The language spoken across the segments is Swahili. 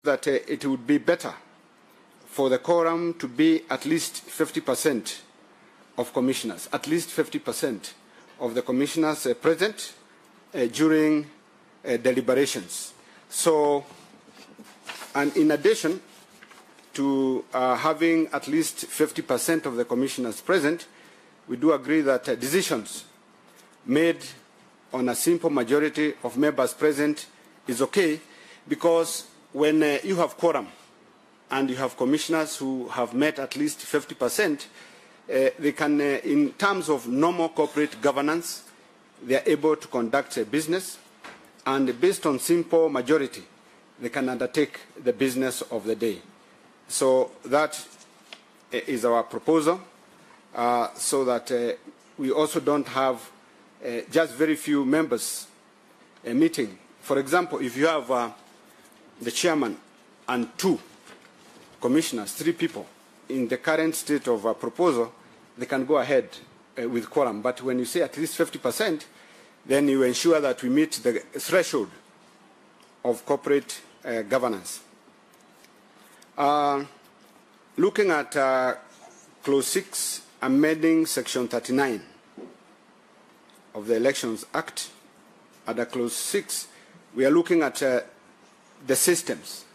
that it would be better for the quorum to be at least 50% of commissioners, at least 50% of the commissioners present during deliberations. So, and in addition to having at least 50% of the commissioners present, we do agree that decisions made on a simple majority of members present is okay, because when you have quorum and you have commissioners who have met at least 50%, they can, in terms of normal corporate governance, they are able to conduct a business, and based on simple majority, they can undertake the business of the day. So that is our proposal, so that we also don't have just very few members meeting. For example, if you have the chairman and 2 commissioners, 3 people, in the current state of proposal, they can go ahead with quorum. But when you say at least 50%, then you ensure that we meet the threshold of corporate governance. Looking at Clause 6, amending Section 39 of the Elections Act, under Clause 6, we are looking at the systems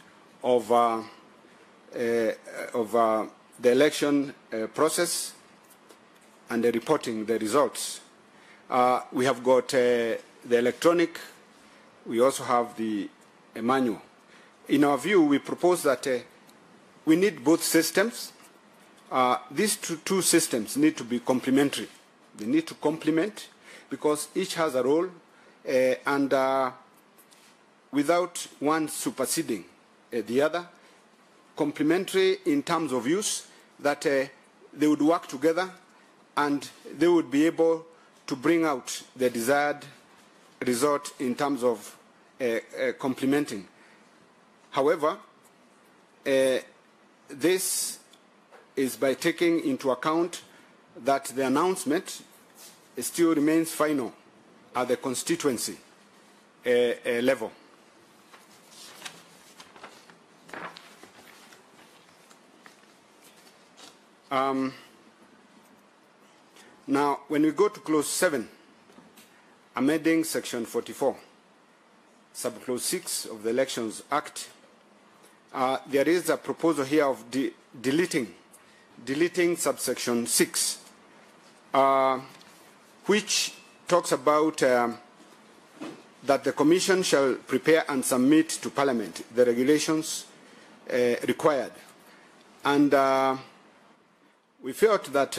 of the election process and the reporting the results. We have got the electronic, we also have the manual. In our view, we propose that we need both systems. These two systems need to be complementary. They need to complement, because each has a role, and without one superseding the other, complementary in terms of use, that they would work together and they would be able to bring out the desired result in terms of complementing. However, this is by taking into account that the announcement still remains final at the constituency level. Now, when we go to Clause 7, amending Section 44, Subclause 6 of the Elections Act, there is a proposal here of deleting subsection 6, which talks about that the Commission shall prepare and submit to Parliament the regulations required. And we felt that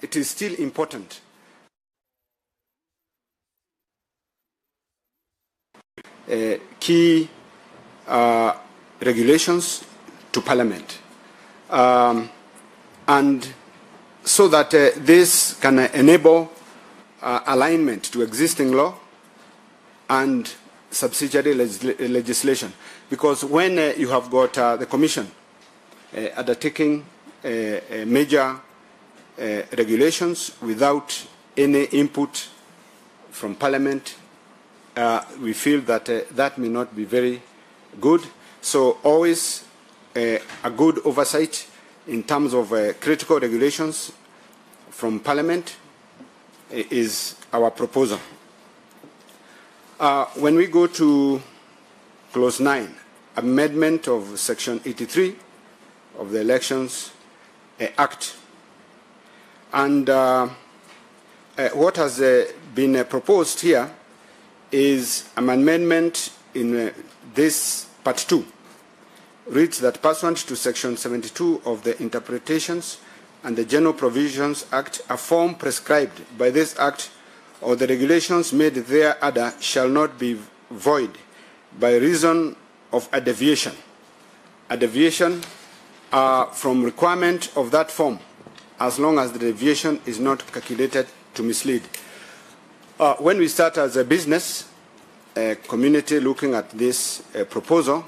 it is still important key regulations to Parliament, and so that this can enable alignment to existing law and subsidiary legislation. Because when you have got the Commission undertaking major regulations without any input from Parliament, we feel that that may not be very good. So always a good oversight in terms of critical regulations from Parliament is our proposal. When we go to Clause 9, amendment of Section 83 of the Elections Act, and what has been proposed here is an amendment in this Part 2. Reads that pursuant to Section 72 of the Interpretations and the General Provisions Act, a form prescribed by this Act or the regulations made thereunder shall not be void by reason of a deviation. A deviation from requirement of that form, as long as the deviation is not calculated to mislead. When we start as a business community looking at this proposal,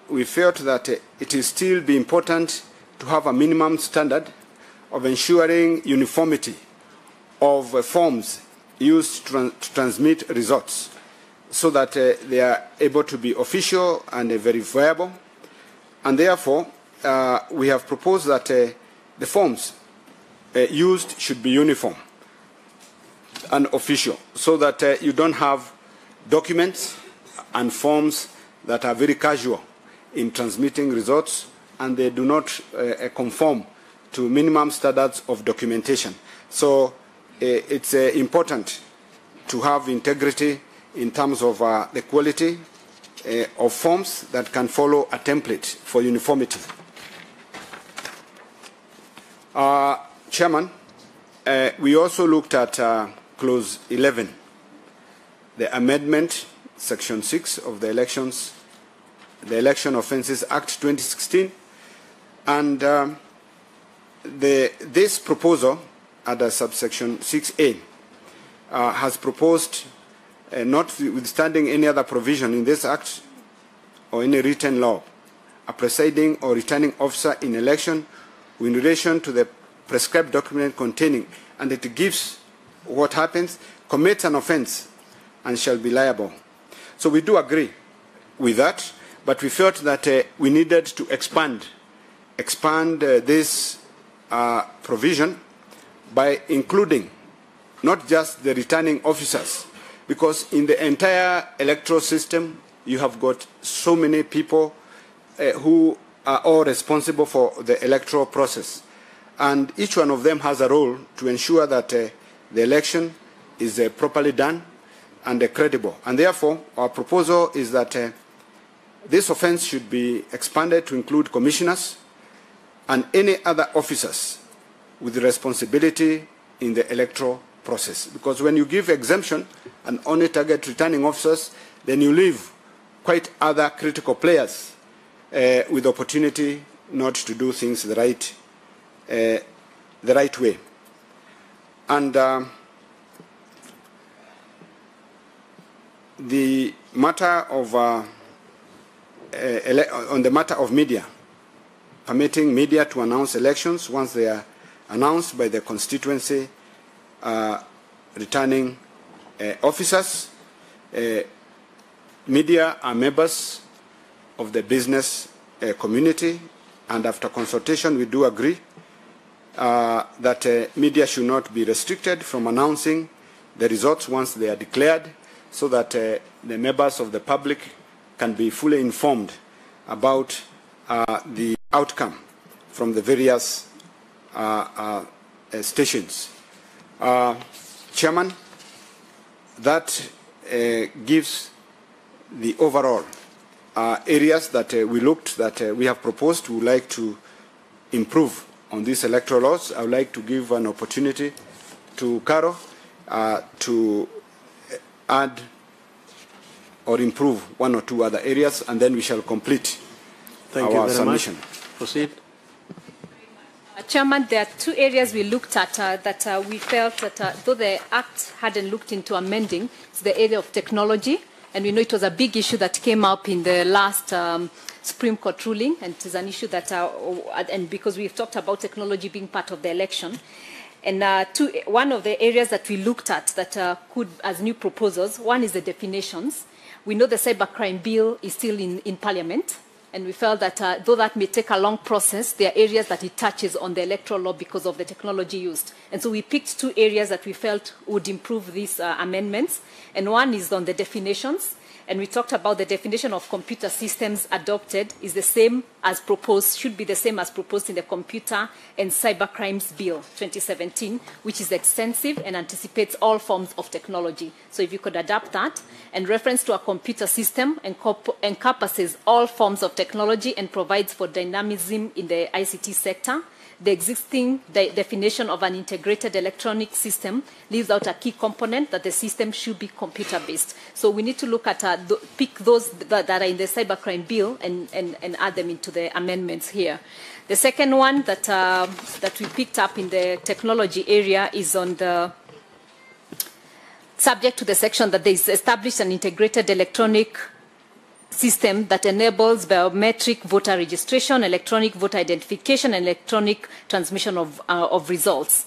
we felt that it is still be important to have a minimum standard of ensuring uniformity of forms used to transmit results. so that they are able to be official and verifiable. And therefore, we have proposed that the forms used should be uniform and official, so that you don't have documents and forms that are very casual in transmitting results, and they do not conform to minimum standards of documentation. So it's important to have integrity in terms of the quality of forms that can follow a template for uniformity. Chairman, we also looked at Clause 11, the amendment, Section 6 of the Election Offences Act 2016, and this proposal under subsection 6A has proposed, notwithstanding any other provision in this Act or any written law, a presiding or returning officer in election in relation to the prescribed document containing, and it gives what happens, commits an offence and shall be liable. So we do agree with that, but we felt that we needed to expand this provision by including not just the returning officers, because in the entire electoral system you have got so many people who are all responsible for the electoral process, and each one of them has a role to ensure that the election is properly done and credible. And therefore, our proposal is that this offence should be expanded to include commissioners and any other officers with responsibility in the electoral process. Because when you give exemption and only target returning officers, then you leave quite other critical players with opportunity not to do things the right way. And the matter of on the matter of media, permitting media to announce elections once they are announced by the constituency returning officers. Media are members of the business community, and after consultation we do agree that media should not be restricted from announcing the results once they are declared, so that the members of the public can be fully informed about the outcome from the various stations. Chairman, that gives the overall areas that we looked, that we have proposed, we would like to improve on these electoral laws. I would like to give an opportunity to Caro to add or improve one or two other areas, and then we shall complete our submission. Proceed. Chairman, there are two areas we looked at that we felt that though the Act hadn't looked into amending, it's the area of technology. And we know it was a big issue that came up in the last Supreme Court ruling, and it is an issue that, and because we've talked about technology being part of the election. And one of the areas that we looked at that could, as new proposals, one is the definitions. We know the cybercrime bill is still in Parliament, and we felt that though that may take a long process, there are areas that it touches on the electoral law because of the technology used. And so we picked two areas that we felt would improve these amendments, and one is on the definitions. And we talked about the definition of computer systems adopted is the same as proposed, should be the same as proposed in the Computer and Cybercrimes Bill 2017, which is extensive and anticipates all forms of technology. So if you could adapt that, and reference to a computer system encompasses all forms of technology and provides for dynamism in the ICT sector. The existing definition of an integrated electronic system leaves out a key component that the system should be computer-based. So we need to look at, pick those that are in the cybercrime bill and add them into the amendments here. The second one that we picked up in the technology area is on the subject to the section that they established an integrated electronic system that enables biometric voter registration, electronic voter identification, and electronic transmission of results.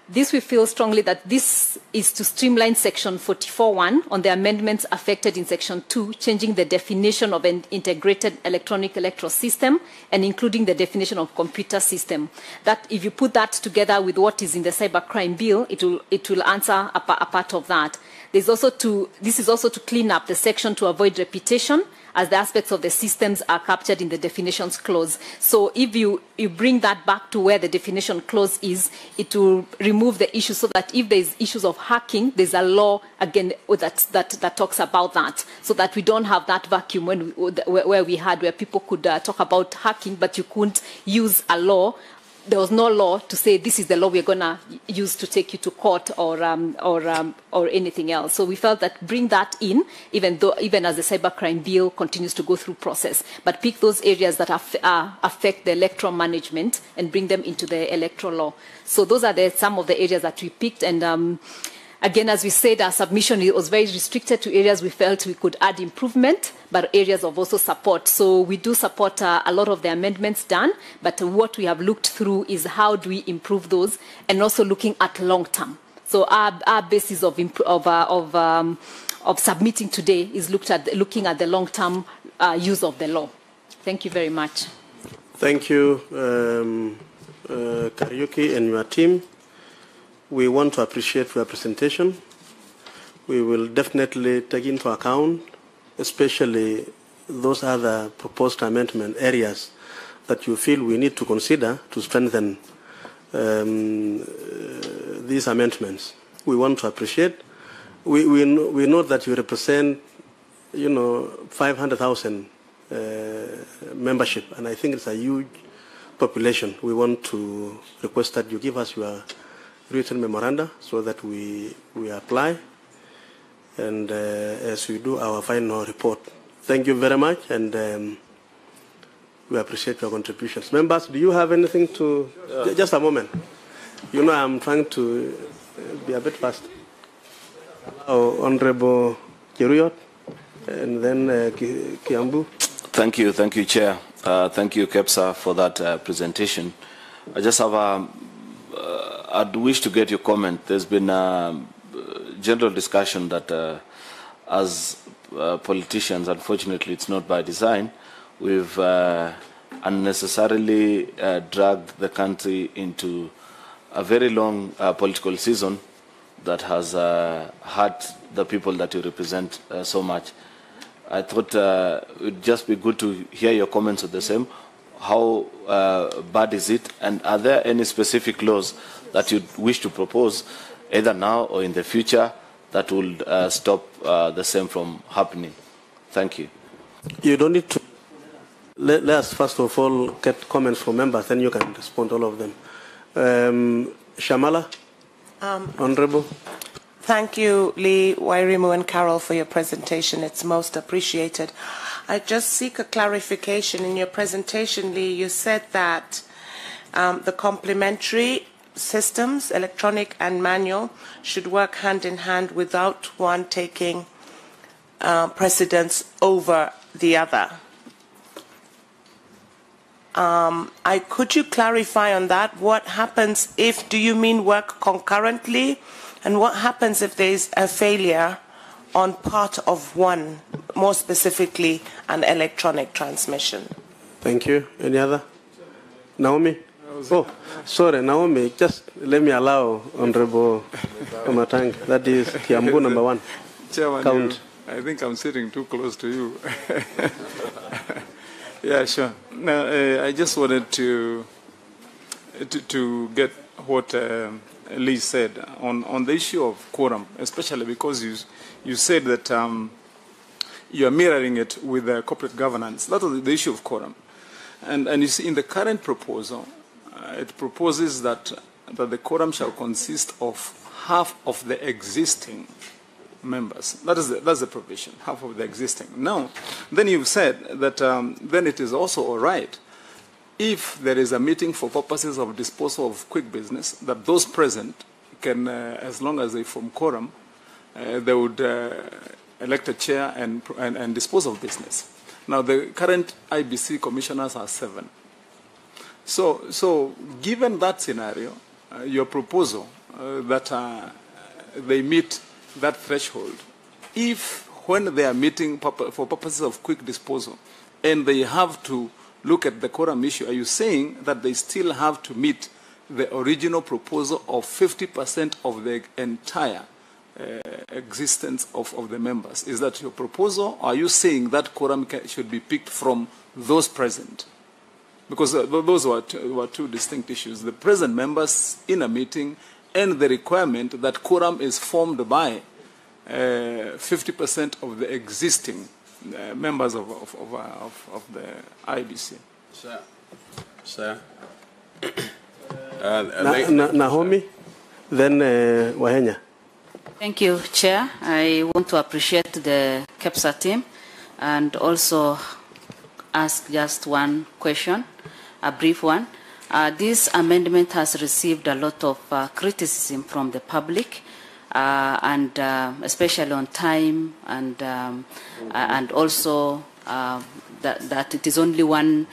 This we feel strongly that this is to streamline Section 44(1) on the amendments affected in Section 2, changing the definition of an integrated electronic electoral system and including the definition of computer system. That if you put that together with what is in the cybercrime bill, it will answer a part of that. This is also to clean up the section to avoid repetition, as the aspects of the systems are captured in the definitions clause. So if you bring that back to where the definition clause is, it will remove the issue so that if there's issues of hacking, there's a law again that talks about that, so that we don't have that vacuum where people could talk about hacking, but you couldn't use a law. There was no law to say this is the law we're going to use to take you to court or anything else. So we felt that bring that in, even as the cybercrime bill continues to go through process, but pick those areas that affect the electoral management and bring them into the electoral law. So those are some of the areas that we picked. And again, as we said, our submission was very restricted to areas we felt we could add improvement, but areas of also support. So we do support a lot of the amendments done, but what we have looked through is how do we improve those, and also looking at long term. So our basis of submitting today is looking at the long term use of the law. Thank you very much. Thank you, Kariuki and your team. We want to appreciate your presentation. We will definitely take into account, especially those other proposed amendment areas that you feel we need to consider to strengthen these amendments. We want to appreciate. We know that you represent, 500,000 membership, and I think it's a huge population. We want to request that you give us your written memoranda so that we apply, and as we do our final report. Thank you very much, and we appreciate your contributions. Members, do you have anything to... Just a moment. I'm trying to be a bit fast. Honorable Kiruyot, and then Kiambu. Thank you, Chair. Thank you, Kepsa, for that presentation. I just have I'd wish to get your comment. There's been a general discussion that as politicians, unfortunately it's not by design, we've unnecessarily dragged the country into a very long political season that has hurt the people that you represent so much. I thought it would just be good to hear your comments on the same. How bad is it, and are there any specific laws that you wish to propose, either now or in the future, that will stop the same from happening? Thank you. You don't need to. Let us first of all get comments from members, then you can respond to all of them. Shamala, Honorable. Thank you, Lee, Wairimu, and Carol, for your presentation. It's most appreciated. I just seek a clarification. In your presentation, Lee, you said that the complementary systems, electronic and manual, should work hand in hand without one taking precedence over the other. Could you clarify on that? What happens if, do you mean work concurrently? And what happens if there is a failure on part of one, more specifically an electronic transmission? Thank you. Any other? Naomi? Oh, sorry, Naomi, just let me allow Honorable Omatang. That is Kiambu number 1. Chairman, Count. I think I'm sitting too close to you. Yeah, sure. Now, I just wanted to get what Lee said on the issue of quorum, especially because you said that you are mirroring it with corporate governance. That was the issue of quorum. And you see, in the current proposal, it proposes that the quorum shall consist of half of the existing members. That's the provision, half of the existing. Now, then you've said that then it is also all right if there is a meeting for purposes of disposal of quick business, that those present can, as long as they form quorum, they would elect a chair and dispose of business. Now, the current IBC commissioners are 7. So given that scenario, your proposal that they meet that threshold, if when they are meeting for purposes of quick disposal and they have to look at the quorum issue, are you saying that they still have to meet the original proposal of 50% of the entire existence of the members? Is that your proposal, or are you saying that quorum should be picked from those present? Because those were two distinct issues. The present members in a meeting and the requirement that quorum is formed by 50% of the existing members of the IBC. Sir. Naomi, then Wahenya. Thank you, Chair. I want to appreciate the KEPSA team and also ask just one question, a brief one. This amendment has received a lot of criticism from the public, and especially on time, and also that it is only one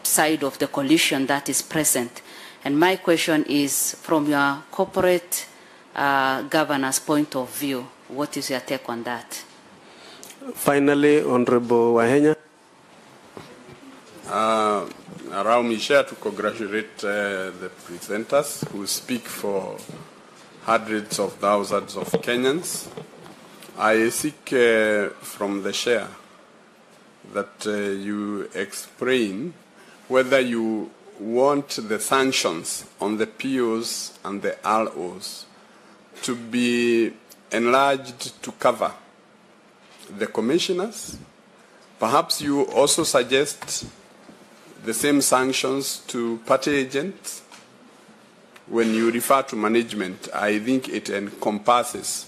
side of the coalition that is present. And my question is, from your corporate governance point of view, what is your take on that? Finally, Honorable Wahenya. Allow me, Chair, to congratulate the presenters who speak for hundreds of thousands of Kenyans. I seek from the Chair that you explain whether you want the sanctions on the POs and the ROs to be enlarged to cover the commissioners. Perhaps you also suggest the same sanctions to party agents. When you refer to management, I think it encompasses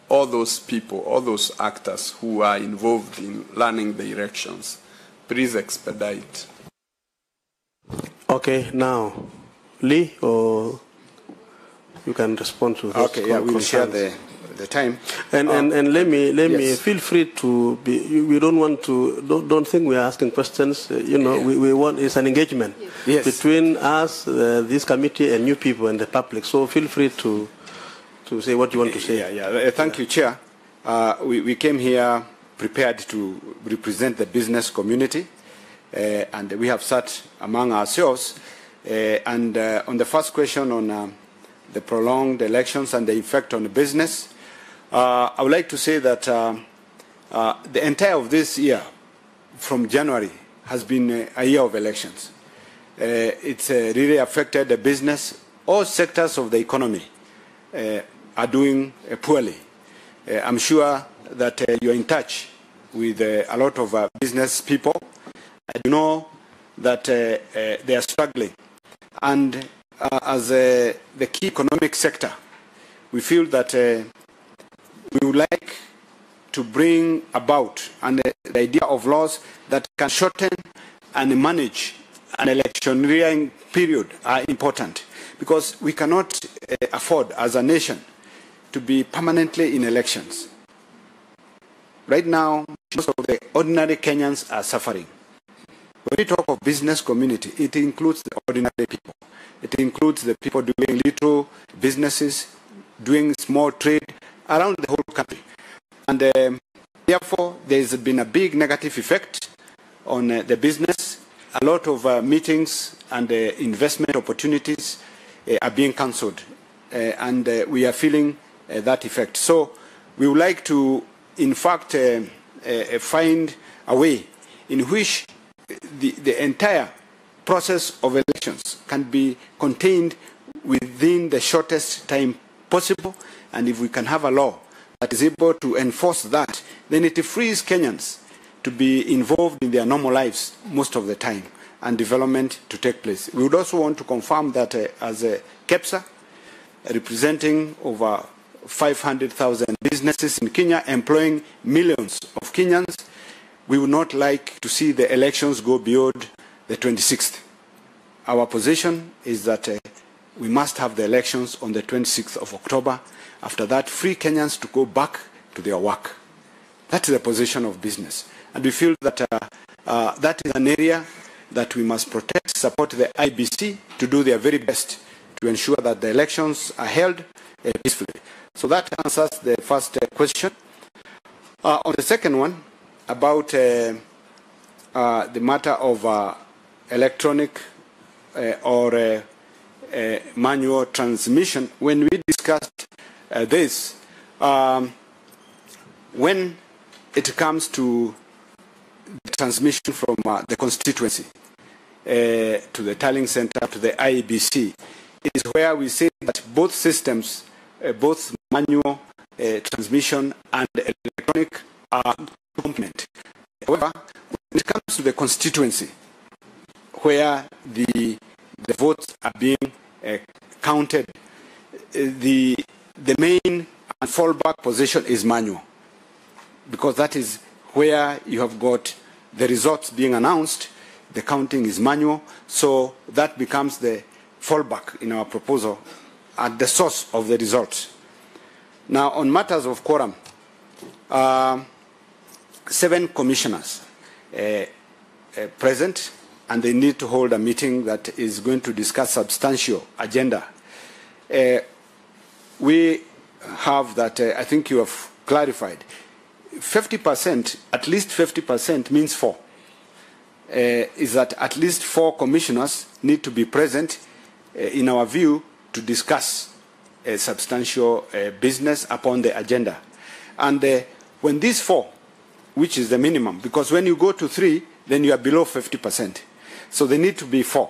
all those people, all those actors who are involved in running the elections. Please expedite. Okay, now, Lee, or you can respond to this. Okay, yeah, we'll share the time. And let me yes. feel free to be. We don't want to. Don't think we are asking questions. You know, we want it's an engagement yes. between us, this committee, and you people and the public. So feel free to say what you want to say. Yeah. Thank you, Chair. We came here prepared to represent the business community, and we have sat among ourselves. And on the first question on the prolonged elections and the effect on the business, I would like to say that the entire of this year, from January, has been a year of elections. It's really affected the business. All sectors of the economy are doing poorly. I'm sure that you're in touch with a lot of business people. I know that they are struggling. And as the key economic sector, we feel that we would like to bring about the idea of laws that can shorten and manage an electioneering period are important, because we cannot afford as a nation to be permanently in elections. Right now, most of the ordinary Kenyans are suffering. When we talk of business community, it includes the ordinary people. It includes the people doing little businesses, doing small trade around the whole country. And therefore, there's been a big negative effect on the business. A lot of meetings and investment opportunities are being cancelled. And we are feeling that effect. So we would like to, in fact, find a way in which the entire process of elections can be contained within the shortest time possible, and if we can have a law that is able to enforce that, then it frees Kenyans to be involved in their normal lives most of the time and development to take place. We would also want to confirm that as a KEPSA, representing over 500,000 businesses in Kenya, employing millions of Kenyans, we would not like to see the elections go beyond the 26th. Our position is that we must have the elections on the 26th of October. After that, free Kenyans to go back to their work. That is the position of business. And we feel that that is an area that we must protect, support the IBC to do their very best to ensure that the elections are held peacefully. So that answers the first question. On the second one, about the matter of electronic or manual transmission, when we discussed this, when it comes to the transmission from the constituency to the tallying center to the IEBC, it is where we say that both systems, both manual transmission and electronic, are complement. However, when it comes to the constituency, where the votes are being counted, the main and fallback position is manual, because that is where you have got the results being announced. The counting is manual, so that becomes the fallback in our proposal at the source of the results. Now, on matters of quorum, 7 commissioners present, and they need to hold a meeting that is going to discuss substantial agenda. We have that, I think you have clarified, 50%, at least 50% means 4. Is that at least 4 commissioners need to be present, in our view, to discuss substantial business upon the agenda. And when these 4, which is the minimum, because when you go to 3, then you are below 50%. So they need to be 4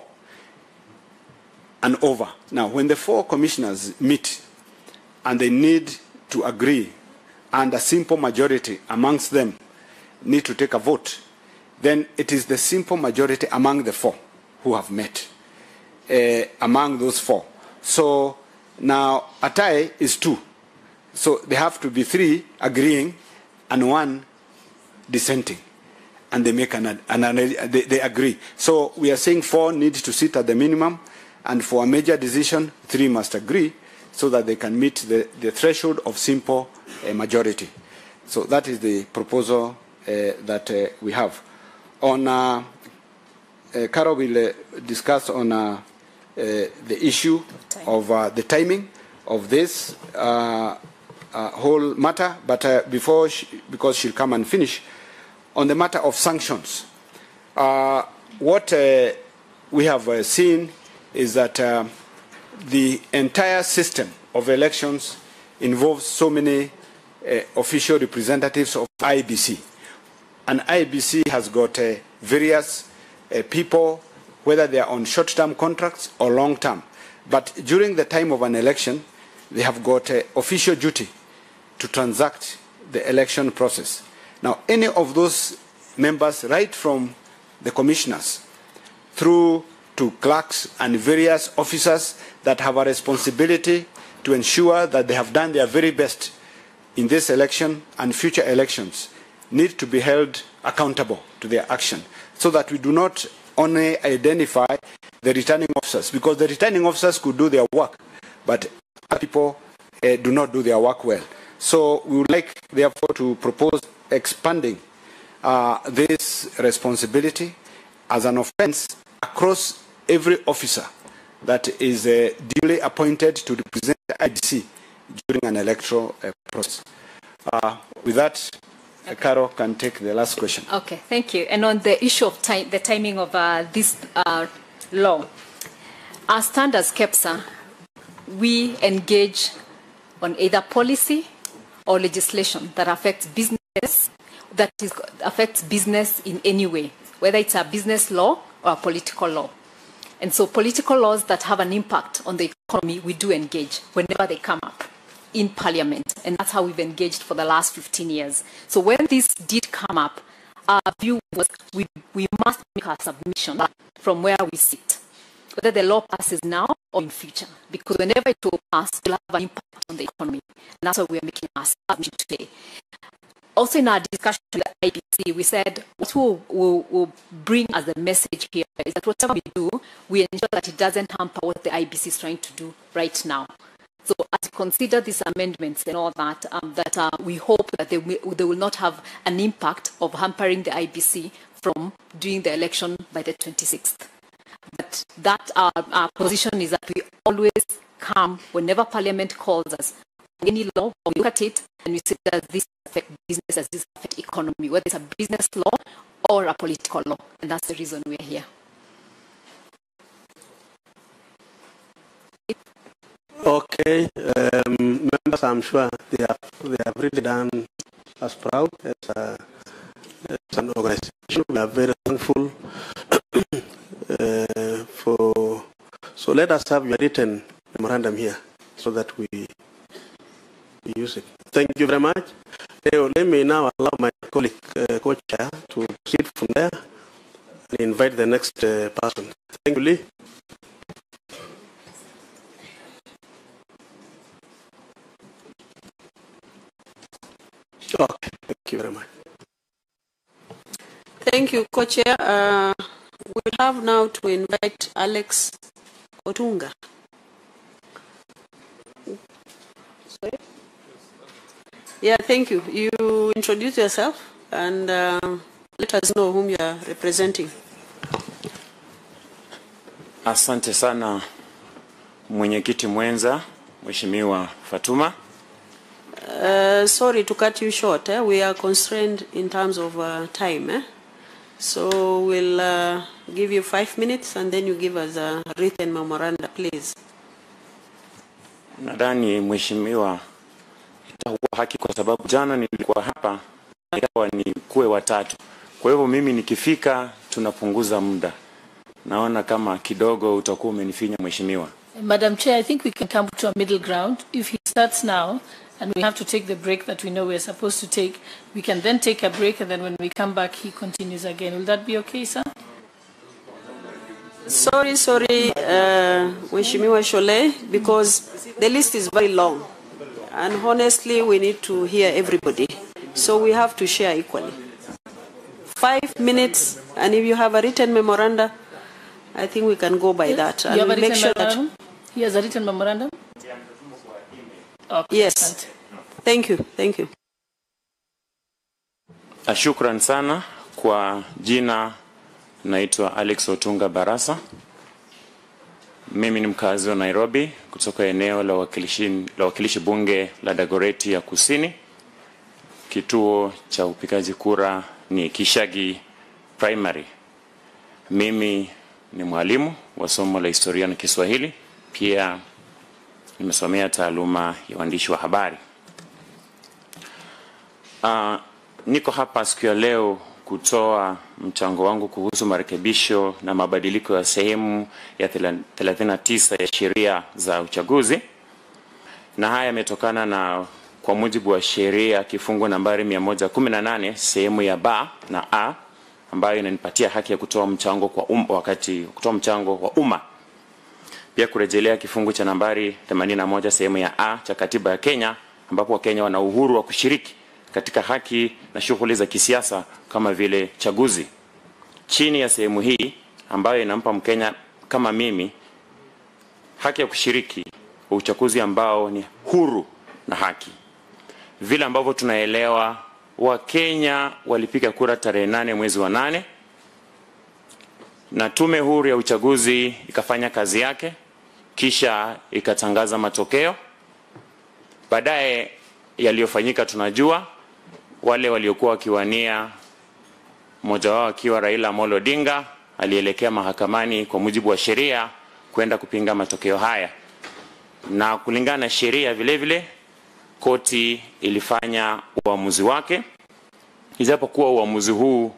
and over. Now, when the 4 commissioners meet and they need to agree, and a simple majority amongst them need to take a vote, then it is the simple majority among the 4 who have met, among those 4. So now a tie is 2. So they have to be 3 agreeing and 1 dissenting. And they make they agree. So we are saying 4 need to sit at the minimum, and for a major decision, 3 must agree, so that they can meet the threshold of simple majority. So that is the proposal that we have. On Carol will discuss on the issue of the timing of this whole matter, but because she'll come and finish, on the matter of sanctions, what we have seen is that the entire system of elections involves so many official representatives of IBC. And IBC has got various people, whether they are on short-term contracts or long-term. But during the time of an election, they have got official duty to transact the election process. Now, any of those members, right from the commissioners through to clerks and various officers that have a responsibility to ensure that they have done their very best in this election and future elections, need to be held accountable to their action, so that we do not only identify the returning officers, because the returning officers could do their work, but other people do not do their work well. So we would like, therefore, to propose expanding this responsibility as an offense across every officer that is duly appointed to represent the IBC during an electoral process. With that, Carol can take the last question. Okay, thank you. And on the issue of the timing of this law, our stand as KEPSA, we engage on either policy or legislation that affects business, affects business in any way, whether it's a business law or a political law. And so political laws that have an impact on the economy, we do engage whenever they come up in Parliament. And that's how we've engaged for the last 15 years. So when this did come up, our view was we must make our submission from where we sit, whether the law passes now or in future, because whenever it will pass, it will have an impact on the economy. And that's why we are making our submission today. Also, in our discussion with the IBC, we said what we'll bring as a message here is that whatever we do, we ensure that it doesn't hamper what the IBC is trying to do right now. So as you consider these amendments and all that, we hope that they will not have an impact of hampering the IBC from doing the election by the 26th. But But that our position is that we always come whenever Parliament calls us. Any law, we look at it and we say, does this affect business, does this affect economy, whether it's a business law or a political law. And that's the reason we're here. Okay, members, I'm sure they have really done us proud as an organization. We are very thankful so let us have your written memorandum here so that we use it. Thank you very much. Let me now allow my colleague co-chair to proceed from there and invite the next person. Thank you, Lee. Okay, thank you very much. Thank you, Co-Chair. We'll have now to invite Alex Odinga. Sorry? Yeah, thank you. You introduce yourself and let us know whom you are representing. Asante sana mwenyekiti mwenza, Mheshimiwa Fatuma. Sorry to cut you short. We are constrained in terms of time. So we'll give you 5 minutes and then you give us a written memorandum, please. Nadhani Mheshimiwa itakuwa haki kwa sababu jana nilikuwa hapa ikawa ni kuwe watatu. Kwa hivyo mimi nikifika tunapunguza muda. Naona kama kidogo utakuwa umenifinya Mheshimiwa. Madam Chair, I think we can come to a middle ground. If he starts now and we have to take the break that we know we're supposed to take, we can then take a break and then when we come back he continues again. Will that be okay, sir? Sorry, Mheshimiwa Shole, because the list is very long. And honestly, we need to hear everybody. So we have to share equally. 5 minutes, and if you have a written memorandum, I think we can go by that. You have a make sure memorandum? that He has a written memorandum? Okay. Yes. Thank you. Thank you. Shukran sana kwa jina, naitwa Alex Otunga Barasa. Mimi ni mkazi wa Nairobi kutoka eneo la wakilishi bunge la Dagoretti ya Kusini. Kituo cha upigaji kura ni Kishagi Primary. Mimi ni mwalimu wa somo la historia na Kiswahili. Pia nimesomea taaluma ya uandishi wa habari. Niko hapa siku ya leo kutoa mchango wangu kuhusu marekebisho na mabadiliko ya sehemu ya 39 ya sheria za uchaguzi. Na haya yametokana na kwa mujibu wa sheria kifungu nambari 118 sehemu ya B na A ambayo inanipatia haki ya kutoa mchango kwa kutoa mchango wa umma. Pia kurejelea kifungu cha nambari 81 sehemu ya A cha katiba ya Kenya ambapo Wakenya wana uhuru wa kushiriki katika haki na shughuli za kisiasa kama vile chaguzi. Chini ya sehemu hii ambayo inampa Mkenya kama mimi haki ya kushiriki uchaguzi ambao ni huru na haki. Vile ambavyo tunaelewa Wakenya walipiga kura tarehe 8 mwezi wa 8 na tume huru ya uchaguzi ikafanya kazi yake kisha ikatangaza matokeo. Baadaye yaliyofanyika tunajua, wale waliokuwa wakiwania, mmoja wao akiwa Raila Amolo Odinga alielekea mahakamani kwa mujibu wa sheria kwenda kupinga matokeo haya. Na kulingana na sheria vile vile koti ilifanya uamuzi wake, ijapokuwa uamuzi huu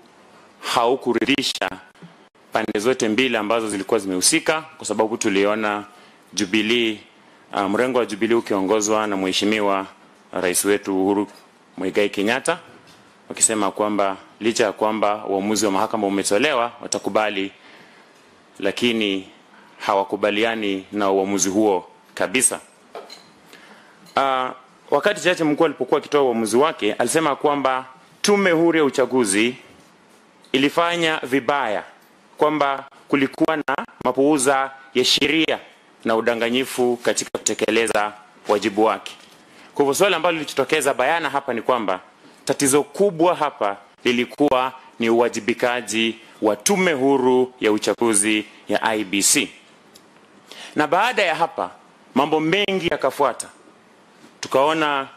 haukuridhisha pande zote mbili ambazo zilikuwa zimehusika, kwa sababu tuliona Jubilee, mrengo wa Jubilee ukiongozwa na Mheshimiwa Rais wetu Uhuru Kenyatta wakisema kwamba licha ya kwamba uamuzi wa mahakama umetolewa watakubali, lakini hawakubaliani na uamuzi huo kabisa. Wakati jaji mkuu alipokuwa akitoa uamuzi wake alisema kwamba tume huru ya uchaguzi ilifanya vibaya, kwamba kulikuwa na mapuuza ya sheria na udanganyifu katika kutekeleza wajibu wake. Kwa hivyo swali ambalo lilitokeza bayana hapa ni kwamba tatizo kubwa hapa lilikuwa ni uwajibikaji wa tume huru ya uchaguzi ya IEBC. Na baada ya hapa mambo mengi yakafuata. Tukaona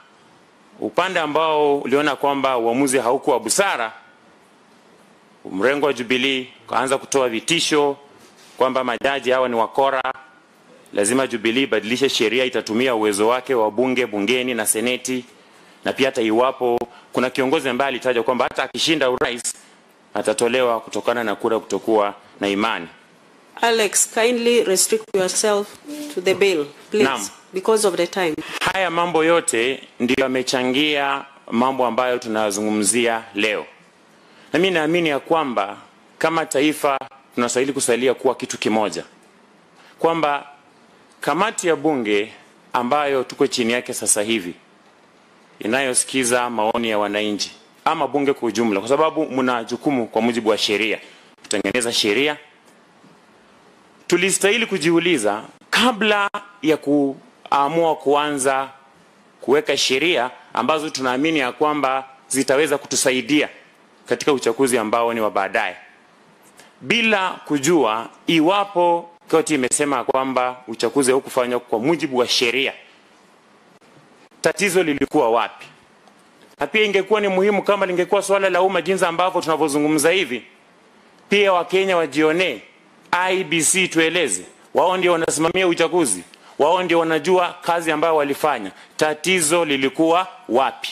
upande ambao uliona kwamba uamuzi haukuwa busara, mrengo wa Jubilee kaanza kutoa vitisho kwamba majaji hawa ni wakora, lazima Jubilee badilishe sheria, itatumia uwezo wake wa bunge bungeni na seneti, na pia hata iwapo kuna kiongozi ambaye alitaja kwamba hata akishinda urais atatolewa kutokana na kura kutokuwa na imani. Alex, kindly restrict yourself to the bill, please, Naam. because of the time. Haya mambo yote ndio yamechangia mambo ambayo tunazungumzia leo. Na mimi naamini ya kwamba kama taifa tunastahili kusalia kuwa kitu kimoja. Kwamba kamati ya bunge ambayo tuko chini yake sasa hivi inayosikiza maoni ya wananchi ama bunge kwa ujumla, kwa sababu mna jukumu kwa mujibu wa sheria kutengeneza sheria, tulistahili kujiuliza kabla ya kuamua kuanza kuweka sheria ambazo tunaamini ya kwamba zitaweza kutusaidia katika uchaguzi ambao ni wa baadaye, bila kujua iwapo koti imesema kwamba uchaguzi haukufanywa kwa mujibu wa sheria, tatizo lilikuwa wapi. Na pia ingekuwa ni muhimu kama lingekuwa swala la umma jinsi ambavyo tunavyozungumza hivi, pia Wakenya wajione, IEBC tueleze, wao ndio wanasimamia uchaguzi, wao ndio wanajua kazi ambayo walifanya, tatizo lilikuwa wapi.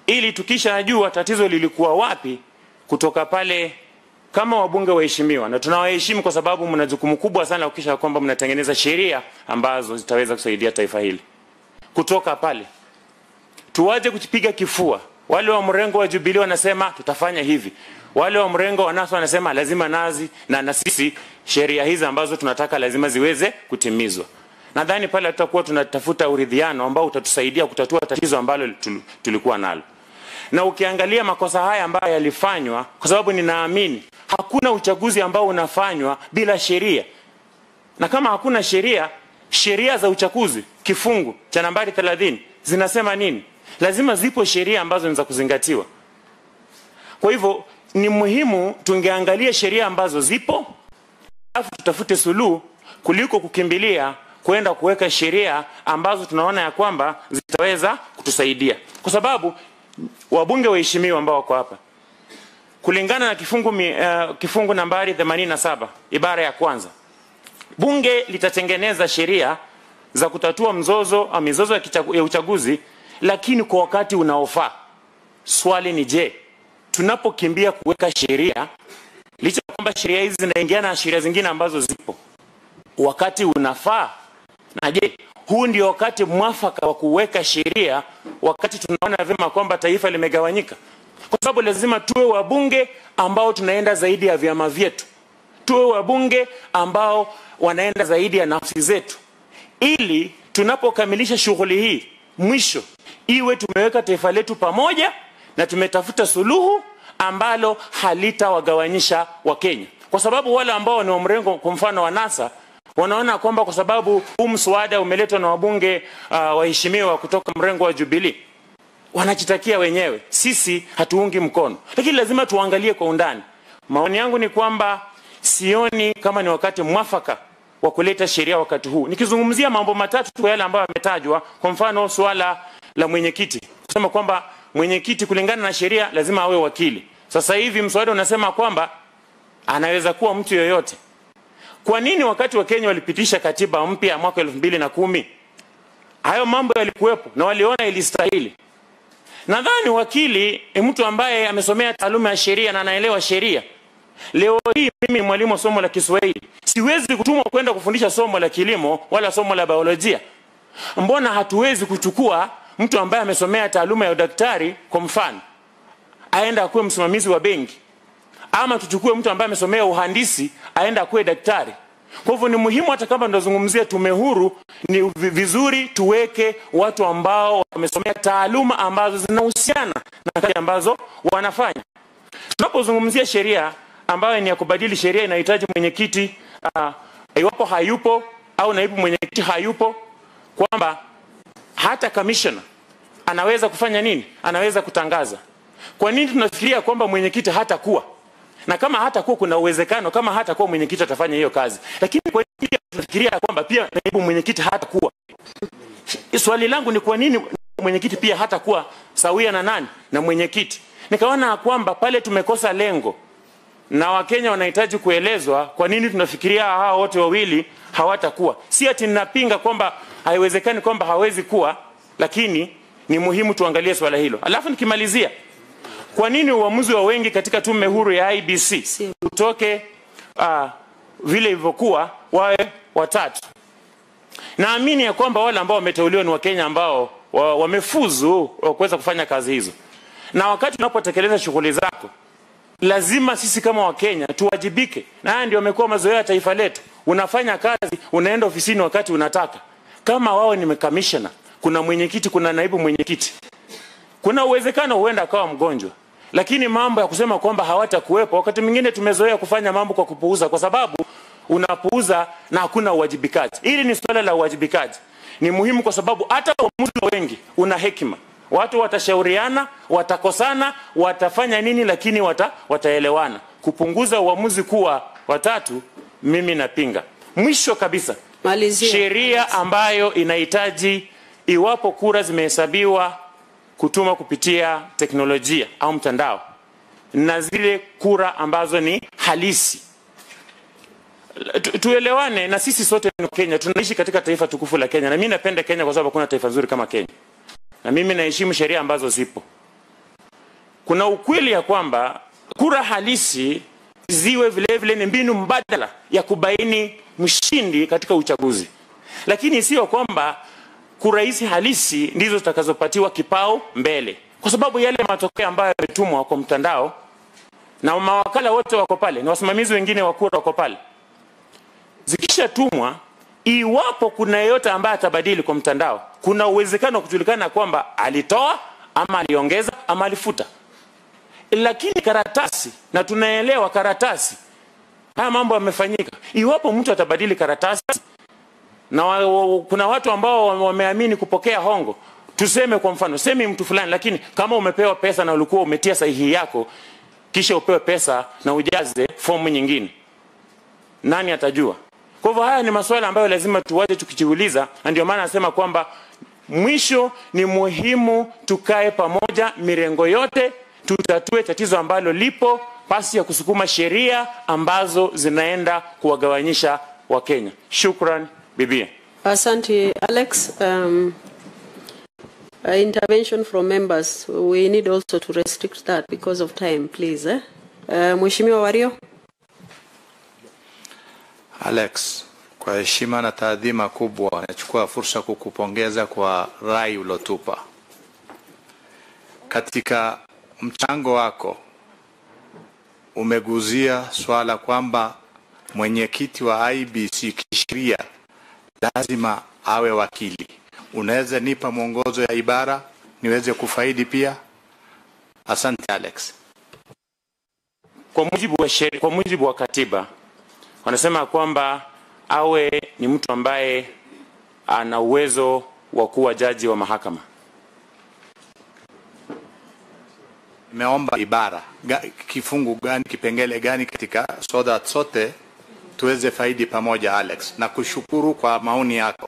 Ili tukishajua tatizo lilikuwa wapi, kutoka pale kama wabunge waheshimiwa, na tunawaheshimu kwa sababu mna jukumu kubwa sana kuhakikisha kwamba mnatengeneza sheria ambazo zitaweza kusaidia taifa hili. Kutoka pale tuwaje kujipiga kifua. Wale wa mrengo wa Jubilee wanasema tutafanya hivi, wale wa mrengo wa NASA wanasema lazima nazi na sisi sheria hizi ambazo tunataka lazima ziweze kutimizwa. Nadhani pale tutakuwa tunatafuta uridhiano ambao utatusaidia kutatua tatizo ambalo tulikuwa nalo. Na ukiangalia makosa haya ambayo yalifanywa, kwa sababu ninaamini hakuna uchaguzi ambao unafanywa bila sheria. Na kama hakuna sheria, sheria za uchaguzi kifungu cha nambari 30 zinasema nini? Lazima zipo sheria ambazo ni za kuzingatiwa. Kwa hivyo ni muhimu tungeangalia sheria ambazo zipo, alafu tutafute suluhu kuliko kukimbilia kwenda kuweka sheria ambazo tunaona ya kwamba zitaweza kutusaidia. Kwa sababu wabunge waheshimiwa ambao wako hapa, kulingana na kifungu nambari 87 ibara ya kwanza, bunge litatengeneza sheria za kutatua mizozo ya uchaguzi, lakini kwa wakati unaofaa. Swali ni je, tunapokimbia kuweka sheria, licha kwamba sheria hizi zinaingiana na sheria zingine ambazo zipo, wakati unafaa? Na je, huu ndio wakati mwafaka wa kuweka sheria wakati tunaona vyema kwamba taifa limegawanyika? Kwa sababu lazima tuwe wabunge ambao tunaenda zaidi ya vyama vyetu, tuwe wabunge ambao wanaenda zaidi ya nafsi zetu, ili tunapokamilisha shughuli hii mwisho iwe tumeweka taifa letu pamoja na tumetafuta suluhu ambalo halitawagawanyisha Wakenya. Kwa sababu wale ambao ni wa mrengo kwa mfano wa NASA wanaona kwamba kwa sababu huu mswada umeletwa na wabunge waheshimiwa kutoka mrengo wa Jubilee, wanajitakia wenyewe, sisi hatuungi mkono. Lakini lazima tuangalie kwa undani. Maoni yangu ni kwamba sioni kama ni wakati mwafaka wa kuleta sheria wakati huu. Nikizungumzia mambo matatu kwa yale ambayo yametajwa, kwa mfano swala la mwenyekiti, kusema kwamba mwenyekiti kulingana na sheria lazima awe wakili. Sasa hivi mswada unasema kwamba anaweza kuwa mtu yoyote. Kwa nini wakati wa Kenya walipitisha katiba mpya mwaka 2010 hayo mambo yalikuwepo na waliona ilistahili? Nadhani wakili ni mtu ambaye amesomea taaluma ya sheria na anaelewa sheria. Leo hii mimi ni mwalimu wa somo la Kiswahili, siwezi kutumwa kwenda kufundisha somo la kilimo wala somo la biolojia. Mbona hatuwezi kuchukua mtu ambaye amesomea taaluma ya udaktari kwa mfano aenda akuwe msimamizi wa benki, ama tuchukue mtu ambaye amesomea uhandisi aenda akuwe daktari? Kwa hivyo ni muhimu, hata kama tunazungumzia tume huru, ni vizuri tuweke watu ambao wamesomea taaluma ambazo zinahusiana na kazi ambazo wanafanya. Tunapozungumzia sheria ambayo ni ya kubadili sheria, inahitaji mwenyekiti iwapo hayupo au naibu mwenyekiti hayupo, kwamba hata commissioner anaweza kufanya nini? Anaweza kutangaza. Kwa nini tunafikiria kwamba mwenyekiti hatakuwa? Na kama hata kuwa kuna uwezekano, kama hata kuwa mwenyekiti atafanya hiyo kazi, lakini kwa nini tunafikiria kwamba pia naibu mwenyekiti hata kuwa? Swali langu ni kwa nini mwenyekiti pia hata kuwa sawia na nani? Na mwenyekiti. Nikaona kwamba pale tumekosa lengo. Na Wakenya wanahitaji kuelezwa kwa nini tunafikiria hao wote wawili hawatakuwa. Si ati ninapinga kwamba haiwezekani kwamba hawezi kuwa, lakini ni muhimu tuangalie swala hilo. Alafu nikimalizia, kwa nini uamuzi wa wengi katika tume huru ya IBC utoke vile ilivyokuwa wawe watatu? Naamini ya kwamba wale ambao wameteuliwa ni Wakenya ambao wamefuzu kuweza kufanya kazi hizo. Na wakati unapotekeleza shughuli zako, lazima sisi kama Wakenya tuwajibike. Na haya ndio yamekuwa mazoea ya taifa letu. Unafanya kazi, unaenda ofisini wakati unataka. Kama wao ni commissioner, kuna mwenyekiti, kuna naibu mwenyekiti, kuna uwezekano huenda akawa mgonjwa. Lakini mambo ya kusema kwamba hawatakuwepo, wakati mwingine tumezoea kufanya mambo kwa kupuuza, kwa sababu unapuuza na hakuna uwajibikaji. Hili ni swala la uwajibikaji. Ni muhimu kwa sababu hata uamuzi wengi una hekima. Watu watashauriana, watakosana, watafanya nini, lakini wataelewana. Kupunguza uamuzi kuwa watatu, mimi napinga. Mwisho kabisa, sheria ambayo inahitaji iwapo kura zimehesabiwa kutuma kupitia teknolojia au mtandao, na zile kura ambazo ni halisi. Tuelewane, na sisi sote ni Kenya, tunaishi katika taifa tukufu la Kenya, na mimi napenda Kenya kwa sababu hakuna taifa nzuri kama Kenya. Na mimi naheshimu sheria ambazo zipo. Kuna ukweli ya kwamba kura halisi ziwe vile vile ni mbinu mbadala ya kubaini mshindi katika uchaguzi. Lakini sio kwamba kura hizi halisi ndizo zitakazopatiwa kipao mbele. Kwa sababu yale matokeo ambayo yametumwa kwa mtandao, na mawakala wote wako pale, na wasimamizi wengine wa kura wako pale, zikishatumwa, iwapo kuna yeyote ambaye atabadili kwa mtandao, kuna uwezekano kujulikana kwamba alitoa ama aliongeza ama alifuta. Lakini karatasi, na tunaelewa karatasi, haya mambo yamefanyika. Iwapo mtu atabadili karatasi, na kuna watu ambao wameamini kupokea hongo, tuseme kwa mfano, semi mtu fulani, lakini kama umepewa pesa na ulikuwa umetia sahihi yako, kisha upewe pesa na ujaze fomu nyingine, nani atajua? Kwa hivyo haya ni maswala ambayo lazima tuwaje tukijiuliza, na ndio maana nasema kwamba mwisho ni muhimu tukae pamoja, mirengo yote, tutatue tatizo ambalo lipo, pasi ya kusukuma sheria ambazo zinaenda kuwagawanyisha Wakenya. Shukran bibi. Asante Alex. Intervention from members. We need also to restrict that because of time, please. Mheshimiwa Wario. Alex, kwa heshima na taadhima kubwa, nachukua fursa kukupongeza kwa rai ulotupa. Katika mchango wako, umeguzia swala kwamba mwenyekiti wa IBC kisheria lazima awe wakili. Unaweza nipa mwongozo ya ibara niweze kufaidi pia? Asante Alex. Kwa mujibu wa katiba, wanasema kwamba awe ni mtu ambaye ana uwezo wa kuwa jaji wa mahakama. Nimeomba ibara, kifungu gani, kipengele gani katika, so that sote tuweze faidi pamoja Alex. Na kushukuru kwa maoni yako.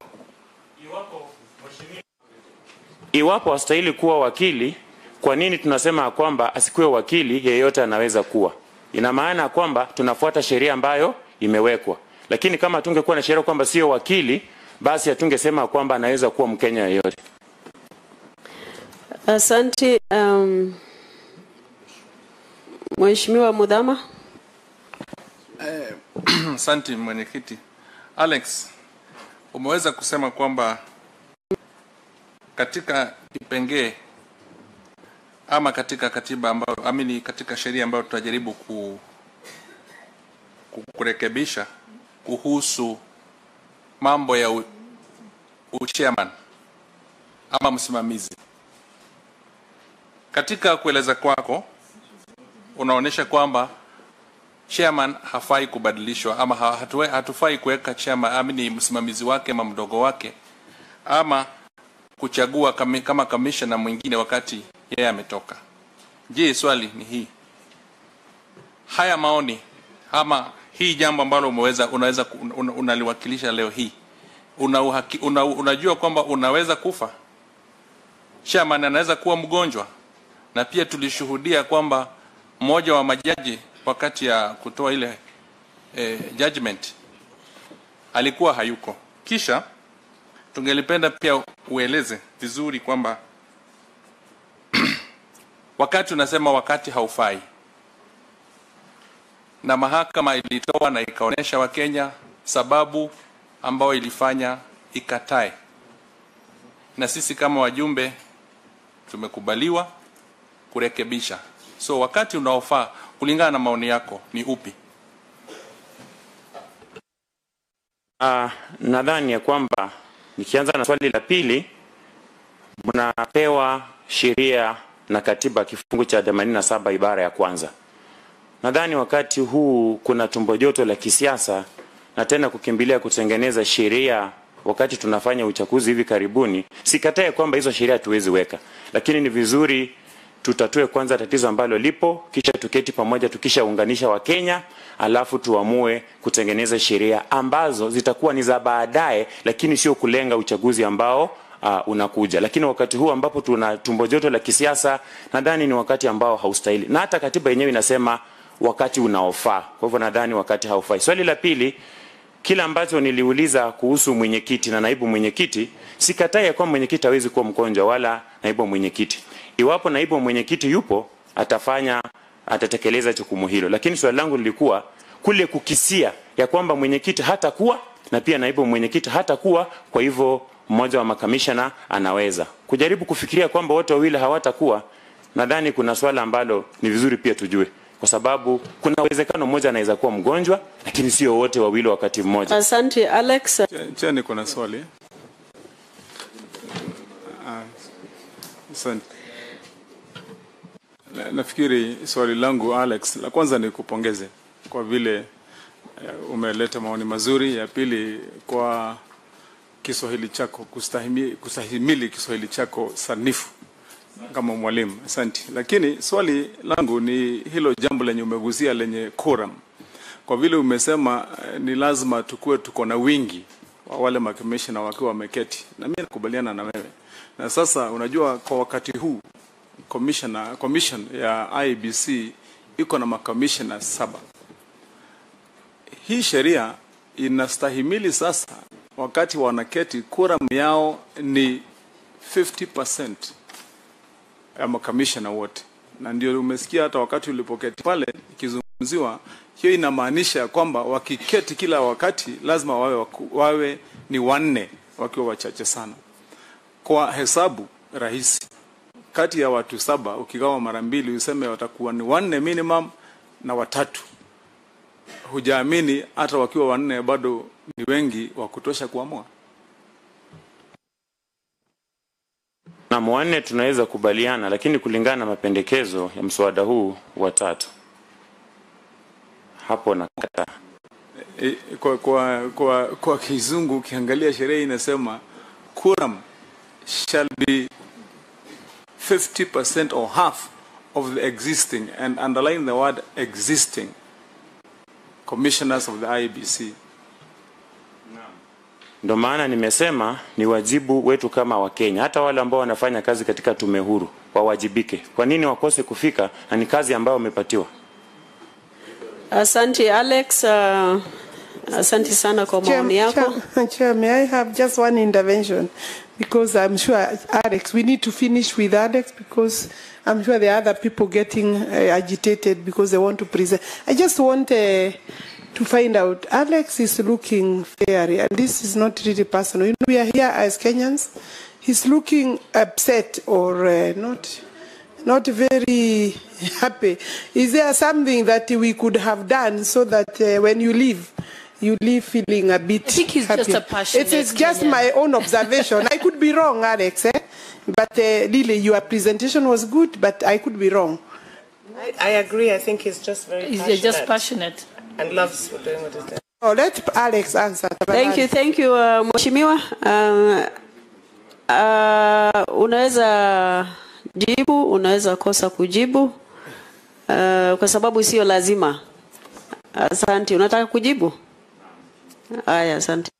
Iwapo astahili kuwa wakili, kwa nini tunasema kwamba asikuwe wakili yeyote anaweza kuwa? Ina maana kwamba tunafuata sheria ambayo imewekwa. Lakini kama tungekuwa na sheria kwamba sio wakili, basi hatungesema kwamba anaweza kuwa Mkenya yeyote. Asante. Mheshimiwa Mudhama. Asante mwenyekiti. Alex, umeweza kusema kwamba katika kipengee ama katika katiba ambayo amini katika sheria ambayo tutajaribu kurekebisha kuhusu mambo ya chairman ama msimamizi. Katika kueleza kwako unaonesha kwamba chairman hafai kubadilishwa ama hatufai kuweka chairman amini msimamizi wake ama mdogo wake ama kuchagua kama commissioner mwingine wakati yeye ametoka. Je, swali ni hii. haya maoni ama hii jambo ambalo unaweza unaliwakilisha leo hii, unajua kwamba unaweza kufa. Chairman anaweza kuwa mgonjwa, na pia tulishuhudia kwamba mmoja wa majaji wakati ya kutoa ile judgment alikuwa hayuko. Kisha tungelipenda pia ueleze vizuri kwamba wakati unasema wakati haufai, na mahakama ilitoa na ikaonesha Wakenya sababu ambao ilifanya ikatae, na sisi kama wajumbe tumekubaliwa kurekebisha. So wakati unaofaa kulingana na maoni yako ni upi? Nadhani ya kwamba nikianza na swali la pili, mnapewa sheria na katiba kifungu cha 87 ibara ya kwanza. Nadhani wakati huu kuna tumbo joto la kisiasa na tena kukimbilia kutengeneza sheria wakati tunafanya uchaguzi hivi karibuni. Sikatae kwamba hizo sheria tuwezi weka, lakini ni vizuri tutatue kwanza tatizo ambalo lipo, kisha tuketi pamoja, tukishaunganisha Wakenya, alafu tuamue kutengeneza sheria ambazo zitakuwa ni za baadaye, lakini sio kulenga uchaguzi ambao unakuja. Lakini wakati huu ambapo tuna tumbo joto la kisiasa, nadhani ni wakati ambao haustahili, na hata katiba yenyewe inasema wakati unaofaa. Kwa hivyo nadhani wakati haufai. Swali la pili, kila ambacho niliuliza kuhusu mwenyekiti na naibu mwenyekiti, sikatai kwamba mwenyekiti hawezi kuwa mgonjwa wala naibu mwenyekiti. Iwapo naibu mwenyekiti yupo, atatekeleza jukumu hilo. Lakini swali langu lilikuwa kule kukisia ya kwamba mwenyekiti hatakuwa na pia naibu mwenyekiti hatakuwa, kwa hivyo mmoja wa makamishna anaweza kujaribu kufikiria kwamba wote wawili hawatakuwa. Nadhani kuna swala ambalo ni vizuri pia tujue, kwa sababu kuna uwezekano mmoja anaweza kuwa mgonjwa, lakini sio wote wawili wakati mmoja. Asante Alex. Chani kuna swali. Asante. Nafikiri swali langu Alex, la kwanza ni kupongeze kwa vile umeleta maoni mazuri. Ya pili, kwa Kiswahili chako, kustahimili Kiswahili chako sanifu kama mwalimu. Asante. Lakini swali langu ni hilo jambo lenye umegusia lenye quorum. Kwa vile umesema ni lazima tuko na wingi wa wale makamishna wakiwa wameketi, na mimi nakubaliana na wewe. Na sasa unajua kwa wakati huu commission ya IBC iko na makamishna 7. Hii sheria inastahimili sasa wakati wanaketi quorum yao ni 50% ya makamishna wote. Na ndio umesikia hata wakati ulipoketi pale ikizungumziwa, hiyo inamaanisha kwamba wakiketi kila wakati lazima wawe ni 4 wakiwa wachache sana. Kwa hesabu rahisi, kati ya watu 7 ukigawa mara 2 useme watakuwa ni 4 minimum na 3. Hujaamini hata wakiwa 4 bado ni wengi wa kutosha kuamua? Na 4 tunaweza kubaliana, lakini kulingana na mapendekezo ya mswada huu wa 3 hapo nakata. Kwa kizungu ukiangalia sheria inasema quorum shall be 50% or half of the existing, and underline the word existing, commissioners of the IBC. Ndio maana nimesema ni wajibu wetu kama Wakenya, hata wale ambao wanafanya kazi katika tume huru wawajibike. Kwa nini wakose kufika, na ni kazi ambayo wamepatiwa? Asante Alex. Asante sana kwa maoni yako. Chair, may I have just one intervention? Because I'm sure, Alex, we need to finish with Alex, because I'm sure there are other people getting agitated because they want to present. I just want to find out, Alex is looking fairy, and this is not really personal. You know, we are here as Kenyans. He's looking upset or not very happy. Is there something that we could have done so that when you leave feeling a bit I think he's happy? just a passionate It is just Kenyan. my own observation. I could be wrong, Alex, but really your presentation was good, but I could be wrong. I agree. I think he's just very passionate. He's just passionate. And loves doing what he's doing. Oh, let Alex answer. Thank you, Mheshimiwa. Unaweza jibu, unaweza kosa kujibu. kwa sababu sio lazima. Asante. Unataka kujibu? Aya, asante.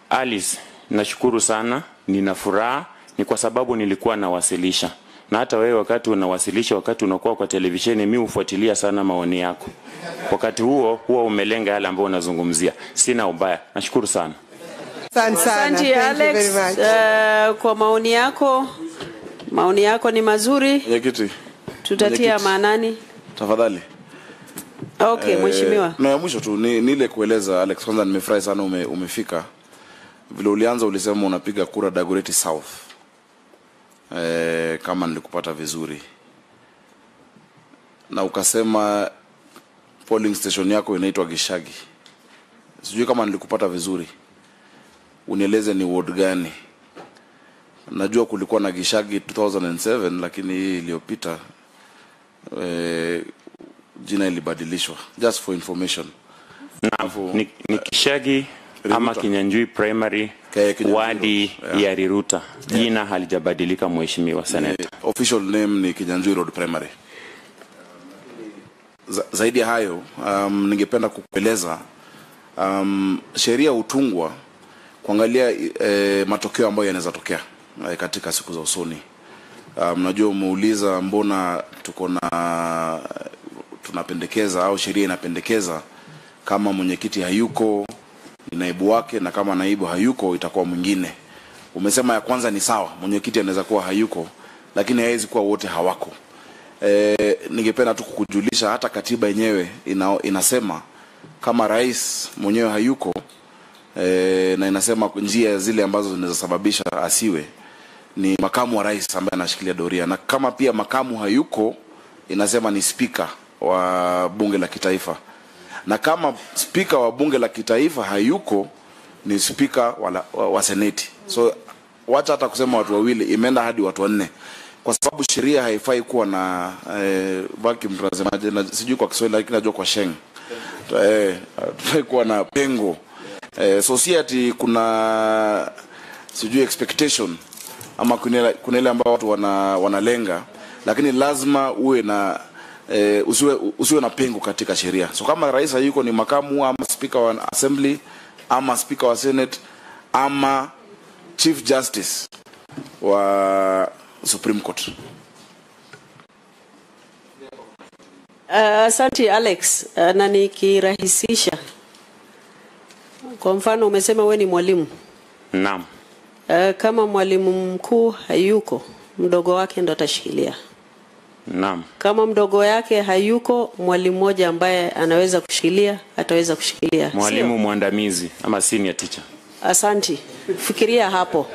Alice, nashukuru sana, nina furaha, ni kwa sababu nilikuwa nawasilisha. Na hata wewe wakati unawasilisha, wakati unakuwa kwa televisheni, mimi hufuatilia sana maoni yako. Wakati huo umelenga yale ambayo unazungumzia. Sina ubaya. Nashukuru sana. Asante Alex, kwa maoni yako ni mazuri. Mwenyekiti. Tutatia maanani. Tafadhali. Okay, mheshimiwa. Na mwisho tu ni ile kueleza Alex, kwanza nimefurahi sana umefika. Vile ulianza ulisema unapiga kura Dagoretti South. Kama nilikupata vizuri. Na ukasema polling station yako inaitwa Gishagi. Sijui kama nilikupata vizuri. Unieleze ni ward gani? Najua kulikuwa na Gishagi 2007 lakini hii iliyopita jina ilibadilishwa. Just for information. Ni Gishagi ama Kinyanjui Primary wadi ya Riruta. Jina halijabadilika mheshimiwa Seneta. Official name ni Kinyanjui Road Primary. Zaidi ya hayo, ningependa kukueleza sheria utungwa kuangalia matokeo ambayo yanaweza tokea katika siku za usoni. Mnajua umeuliza mbona tunapendekeza au sheria inapendekeza kama mwenyekiti hayuko ni naibu wake, na kama naibu hayuko itakuwa mwingine. Umesema ya kwanza ni sawa, mwenyekiti anaweza kuwa hayuko lakini haiwezi kuwa wote hawako. Ningependa tu kukujulisha hata katiba yenyewe inasema kama rais mwenyewe hayuko na inasema njia zile ambazo zinaweza sababisha asiwe ni makamu wa rais ambaye anashikilia doria, na kama pia makamu hayuko inasema ni speaker wa bunge la kitaifa, na kama speaker wa bunge la kitaifa hayuko ni speaker wa seneti. So wacha hata kusema watu wawili, imeenda hadi watu wanne, kwa sababu sheria haifai kuwa na baki mtazamaji, na sijui kwa Kiswahili lakini najua kwa Sheng tufai kuwa na pengo. Society kuna sijui expectation ama kuna ile ambao watu wanalenga, lakini lazima uwe na usiwe na pengo katika sheria. So kama rais hayuko ni makamu ama speaker wa assembly ama speaker wa senate ama chief justice wa Supreme Court. Asante Alex, na nikirahisisha. Kwa mfano umesema wewe ni mwalimu. Naam. Kama mwalimu mkuu hayuko, mdogo wake ndo atashikilia. Naam. Kama mdogo yake hayuko, mwalimu mmoja ambaye anaweza kushikilia ataweza kushikilia. Mwalimu mwandamizi ama senior teacher. Asante. Fikiria hapo.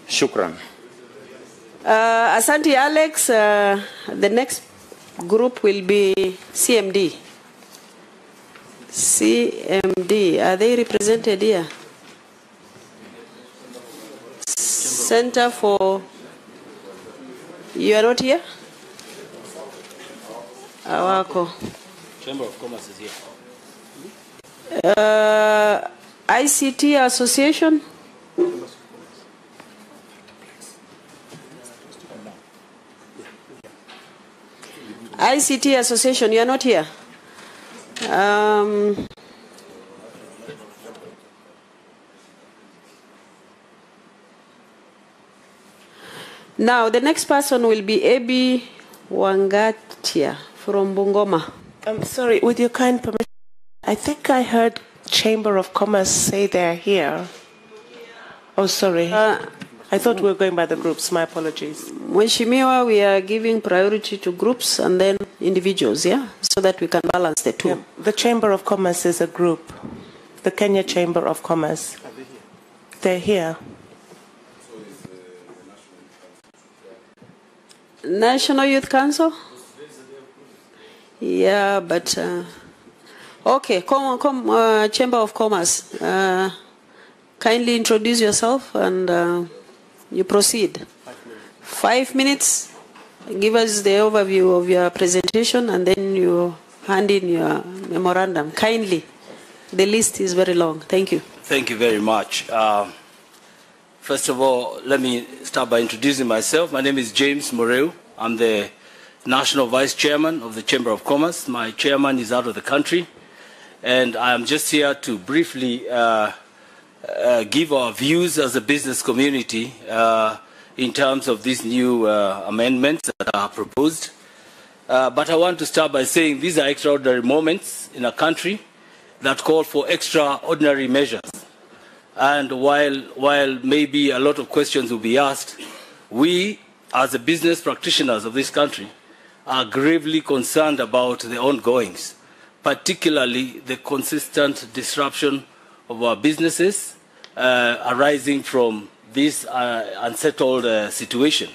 Shukran. Asante Alex. The next group will be CMD. CMD, are they represented here? Center for, you are not here? Awako. Chamber of Commerce is here. ICT Association? ICT Association, you are not here? Now, the next person will be Ebi Wangatia from Bungoma. I'm sorry, with your kind permission, I think I heard Chamber of Commerce say they're here. Oh, sorry. I thought we were going by the groups. My apologies. Mheshimiwa, we are giving priority to groups and then individuals, yeah? So that we can balance the two. Yeah. The Chamber of Commerce is a group. The Kenya Chamber of Commerce. Are they here? They're here. National Youth Council? Yeah, but... okay, come, Chamber of Commerce. Kindly introduce yourself and you proceed. 5 minutes. Give us the overview of your presentation and then you hand in your memorandum. Kindly. The list is very long. Thank you. Thank you very much. First of all, let me start by introducing myself. My name is James Moreu. I'm the National Vice Chairman of the Chamber of Commerce. My chairman is out of the country, and I'm just here to briefly give our views as a business community in terms of these new amendments that are proposed. But I want to start by saying these are extraordinary moments in a country that call for extraordinary measures. And while maybe a lot of questions will be asked, we, as the business practitioners of this country, are gravely concerned about the ongoings, particularly the consistent disruption of our businesses arising from this unsettled situation.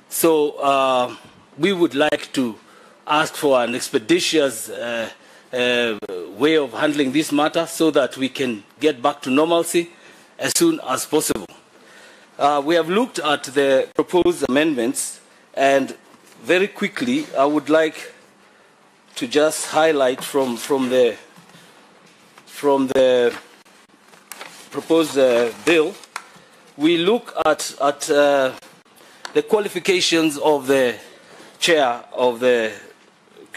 So we would like to ask for an expeditious way of handling this matter so that we can get back to normalcy as soon as possible. We have looked at the proposed amendments, and very quickly I would like to just highlight from the proposed bill. We look at the qualifications of the chair of the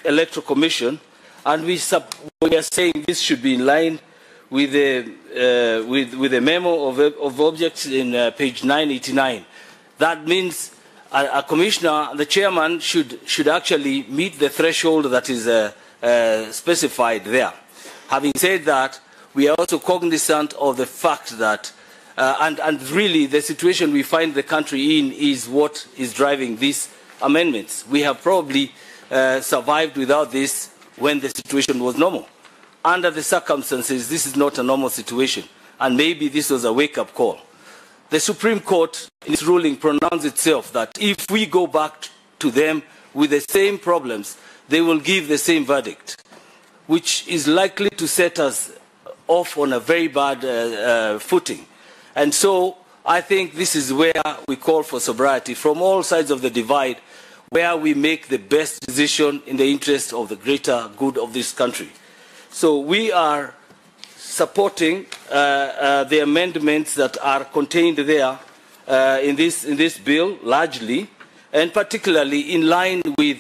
Electoral Commission, and we are saying this should be in line with the memo of objects in page 989. That means a commissioner, the chairman, should actually meet the threshold that is specified there. Having said that, we are also cognizant of the fact that, and really the situation we find the country in is what is driving these amendments. We have probably survived without this when the situation was normal. Under the circumstances, this is not a normal situation, and maybe this was a wake-up call. The Supreme Court, in its ruling, pronounced itself that if we go back to them with the same problems, they will give the same verdict, which is likely to set us off on a very bad footing. And so I think this is where we call for sobriety from all sides of the divide, where we make the best decision in the interest of the greater good of this country. So we are supporting the amendments that are contained there in this bill largely, and particularly in line with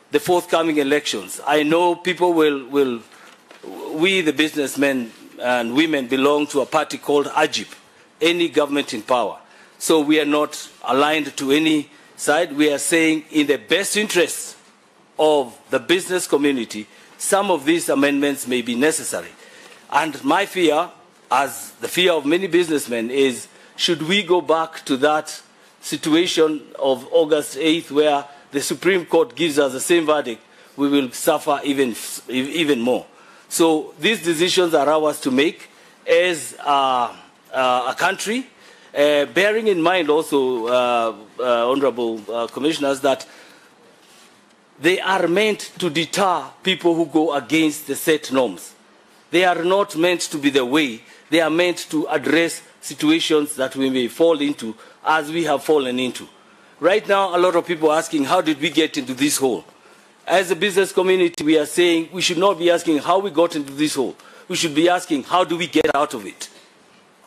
the forthcoming elections. I know people we the businessmen and women belong to a party called AGIP, any government in power. So we are not aligned to any side. We are saying in the best interest of the business community, some of these amendments may be necessary. And my fear, as the fear of many businessmen, is should we go back to that situation of August 8th where the Supreme Court gives us the same verdict, we will suffer even more. So these decisions are ours to make as a country, bearing in mind also, Honourable Commissioners, that they are meant to deter people who go against the set norms. They are not meant to be the way. They are meant to address situations that we may fall into as we have fallen into. Right now, a lot of people are asking, how did we get into this hole? As a business community, we are saying we should not be asking how we got into this hole. We should be asking, how do we get out of it?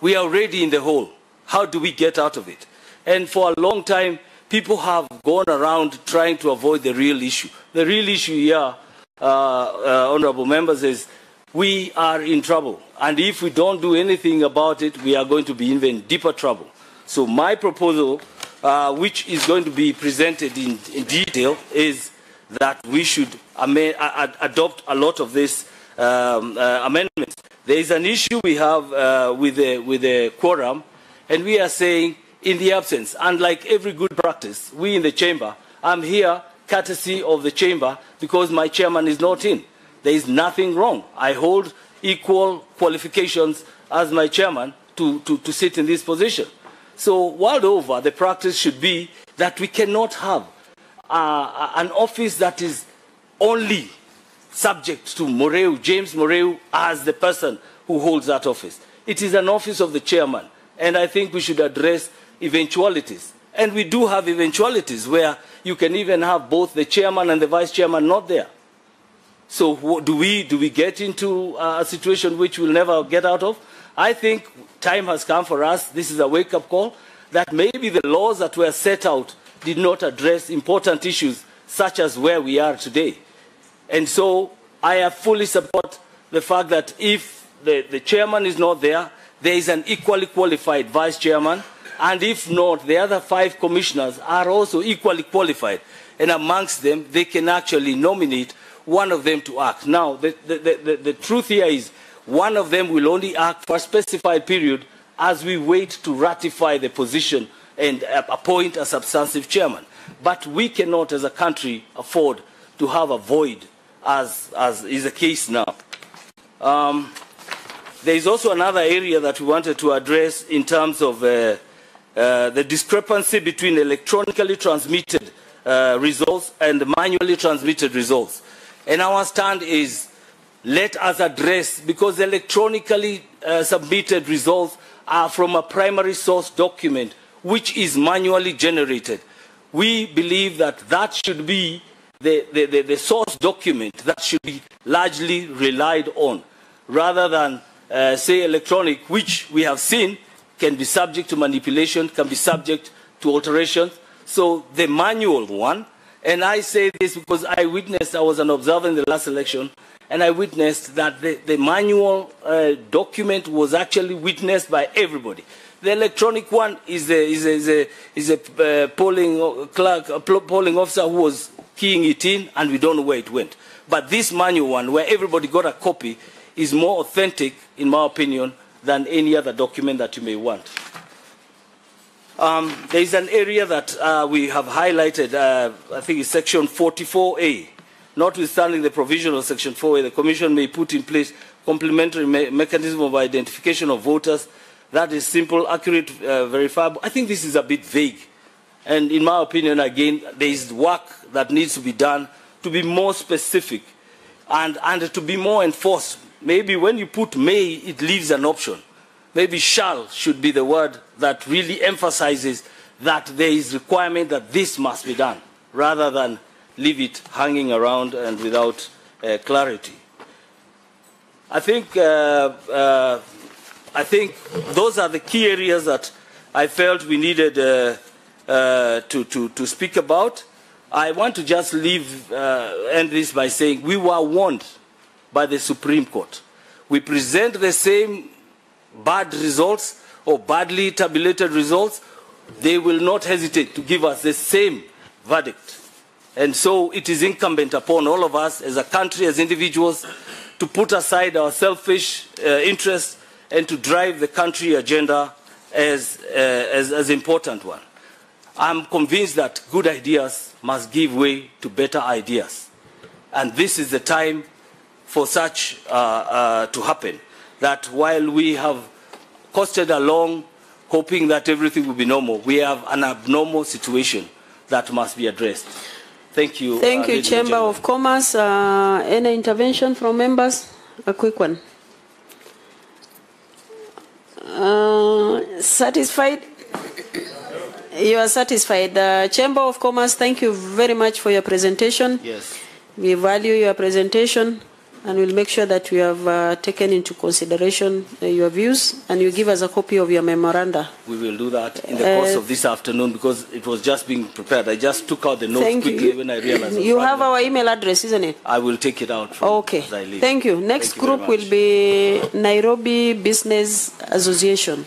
We are already in the hole. How do we get out of it? And for a long time, people have gone around trying to avoid the real issue. The real issue here, honourable members, is we are in trouble. And if we don't do anything about it, we are going to be in even deeper trouble. So my proposal, which is going to be presented in detail, is that we should adopt a lot of these amendments. There is an issue we have with the quorum, and we are saying, in the absence, unlike every good practice, we in the chamber, I'm here courtesy of the chamber because my chairman is not in. There is nothing wrong. I hold equal qualifications as my chairman to sit in this position. So world over, the practice should be that we cannot have an office that is only subject to Moreu, James Moreu, as the person who holds that office. It is an office of the chairman, and I think we should address eventualities. And we do have eventualities where you can even have both the chairman and the vice chairman not there. So do we get into a situation which we'll never get out of? I think time has come for us, this is a wake-up call, that maybe the laws that were set out did not address important issues such as where we are today. And so I fully support the fact that if the chairman is not there, there is an equally qualified vice chairman, and if not, the other 5 commissioners are also equally qualified. And amongst them, they can actually nominate one of them to act. Now, the truth here is one of them will only act for a specified period as we wait to ratify the position and appoint a substantive chairman. But we cannot, as a country, afford to have a void, as is the case now. There is also another area that we wanted to address in terms of the discrepancy between electronically transmitted results and manually transmitted results. And our stand is, let us address, because electronically submitted results are from a primary source document which is manually generated. We believe that that should be the source document that should be largely relied on, rather than say electronic, which we have seen can be subject to manipulation, can be subject to alterations. So the manual one, and I say this because I was an observer in the last election, and I witnessed that the manual document was actually witnessed by everybody. The electronic one is a polling clerk, a polling officer who was keying it in, and we don't know where it went. But this manual one, where everybody got a copy, is more authentic, in my opinion, than any other document that you may want. There is an area that we have highlighted, I think it's section 44A. Notwithstanding the provision of section 4A, the Commission may put in place complementary mechanism of identification of voters that is simple, accurate, verifiable. I think this is a bit vague. And in my opinion, again, there is work that needs to be done to be more specific and to be more enforced. Maybe when you put may, it leaves an option. Maybe shall should be the word that really emphasizes that there is requirement that this must be done, rather than leave it hanging around and without clarity. I think those are the key areas that I felt we needed to speak about. I want to just end this by saying we were warned by the Supreme Court. We present the same bad results or badly tabulated results, they will not hesitate to give us the same verdict. And so it is incumbent upon all of us as a country, as individuals, to put aside our selfish interests and to drive the country agenda as important one. I'm convinced that good ideas must give way to better ideas. And this is the time for such to happen. That while we have coasted along hoping that everything will be normal, we have an abnormal situation that must be addressed. Thank you. Thank you, Chamber of Commerce. Any intervention from members? A quick one. Satisfied? You are satisfied. Chamber of Commerce, thank you very much for your presentation. Yes. We value your presentation, and we'll make sure that we have taken into consideration your views, and you give us a copy of your memoranda. We will do that in the course of this afternoon, because it was just being prepared. I just took out the notes quickly when I realized. You have our email address, isn't it? I will take it out. Okay. As I leave. Thank you. Next group will be Nairobi Business Association.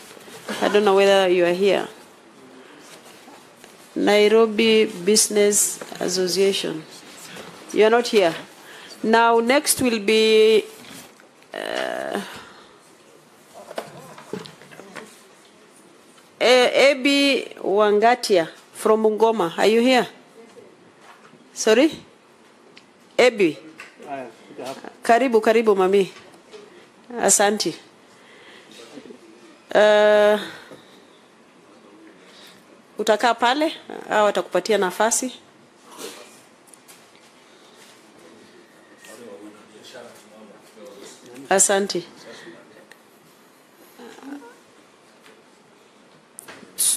I don't know whether you are here. Nairobi Business Association. You are not here. Now, next will be Ebi Wangatia from Bungoma. Are you here? Sorry? Ebi. Karibu, karibu, mami. Asante. Utakaa pale au watakupatia nafasi? Asante.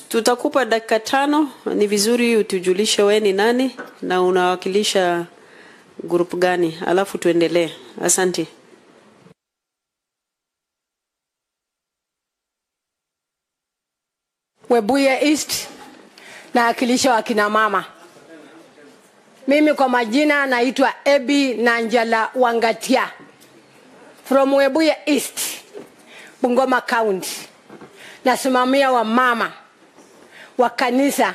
Tutakupa dakika 5. Ni vizuri utujulishe wewe ni nani na unawakilisha group gani, alafu tuendelee. Asante. Webuye East na akilisha wa kina mama. Mimi kwa majina naitwa Ebi Nanjala Wangatia from Webuye East, Bungoma County. Nasimamia wa mama wa kanisa.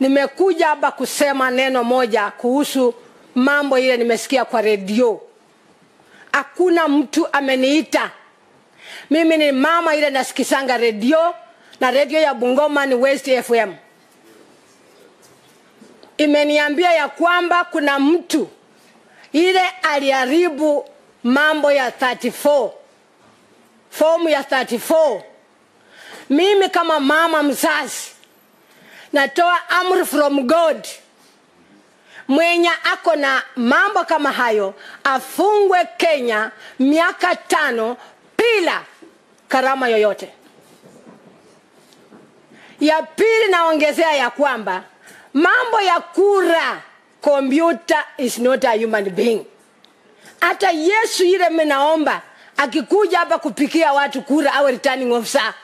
Nimekuja hapa kusema neno moja kuhusu mambo ile nimesikia kwa redio. Hakuna mtu ameniita. Mimi ni mama ile nasikisanga redio, na redio ya Bungoma ni West FM. Imeniambia ya kwamba kuna mtu ile aliharibu mambo ya 34. Fomu ya 34. Mimi kama mama mzazi natoa amri from God. Mwenye ako na mambo kama hayo afungwe Kenya miaka 5 bila karama yoyote. Ya pili naongezea ya kwamba mambo ya kura, computer is not a human being. Hata Yesu ile mnaomba akikuja hapa kupikia watu kura au returning officer,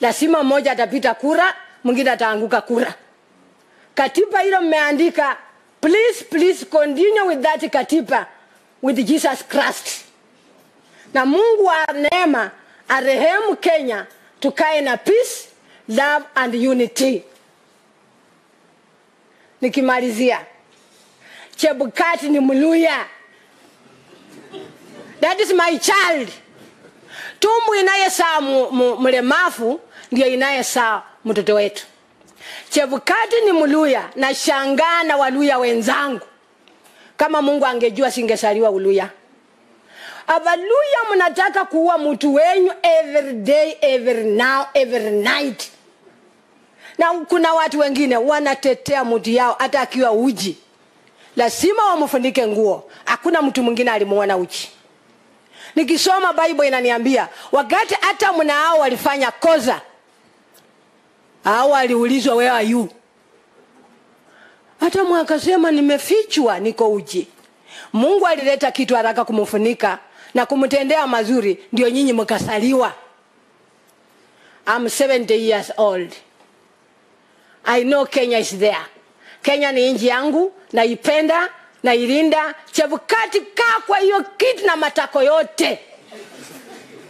lazima mmoja atapita kura, mwingine ataanguka kura. Katiba ile mmeandika, please continue with that katiba with Jesus Christ. Na Mungu wa neema arehemu Kenya, tukae na peace, love and unity. Nikimalizia, Chebukati ni Mluya. That is my child. Tumbu inayesaa mlemavu ndio inayesaa mtoto wetu. Chebukati ni Mluya, na shangaa na Waluya wenzangu. Kama Mungu angejua singesaliwa Uluya. Abaluya mnataka kuua mtu wenyu every day, every now, every night. Na kuna watu wengine wanatetea mtu yao hata akiwa uji. Lazima wamfunike nguo. Hakuna mtu mwingine alimuona uchi. Nikisoma Bible inaniambia wakati hata mnao walifanya kosa, hao waliulizwa where are you? Hata mwakasema nimefichwa niko uchi. Mungu alileta kitu haraka kumfunika na kumtendea mazuri, ndio nyinyi mkasaliwa. I'm 70 years old. I know Kenya is there. Kenya ni nchi yangu, naipenda, nailinda. Chebukati kaa kwa hiyo kitu na matako yote.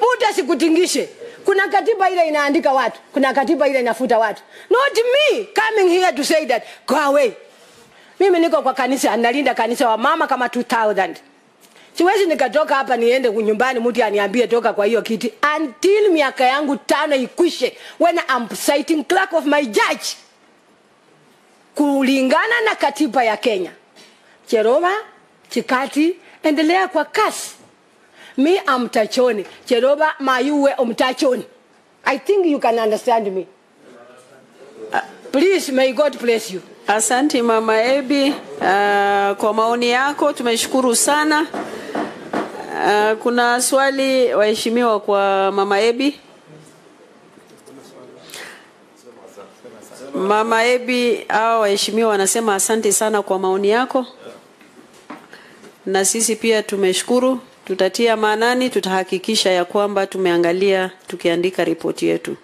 Muta sikutingishe. Kuna katiba ile inaandika watu, kuna katiba ile inafuta watu. Not me coming here to say that go away. Mimi niko kwa kanisa, nalinda kanisa wa mama kama 2000. Siwezi nikatoka hapa niende nyumbani mtu aniambie toka kwa hiyo kiti until miaka yangu 5 ikwishe, when I'm citing clerk of my judge. Kulingana na katiba ya Kenya. Cherova, Chikati, endelea kwa kasi. Me am Tachoni. Cherova, mayuwe umtachoni. I think you can understand me. Please, may God bless you. Asante Mama Ebi, kwa maoni yako tumeshukuru sana. Kuna swali waheshimiwa kwa Mama Ebi. Mama Ebi au waheshimiwa wanasema asante sana kwa maoni yako. Na sisi pia tumeshukuru, tutatia maanani, tutahakikisha ya kwamba tumeangalia tukiandika ripoti yetu.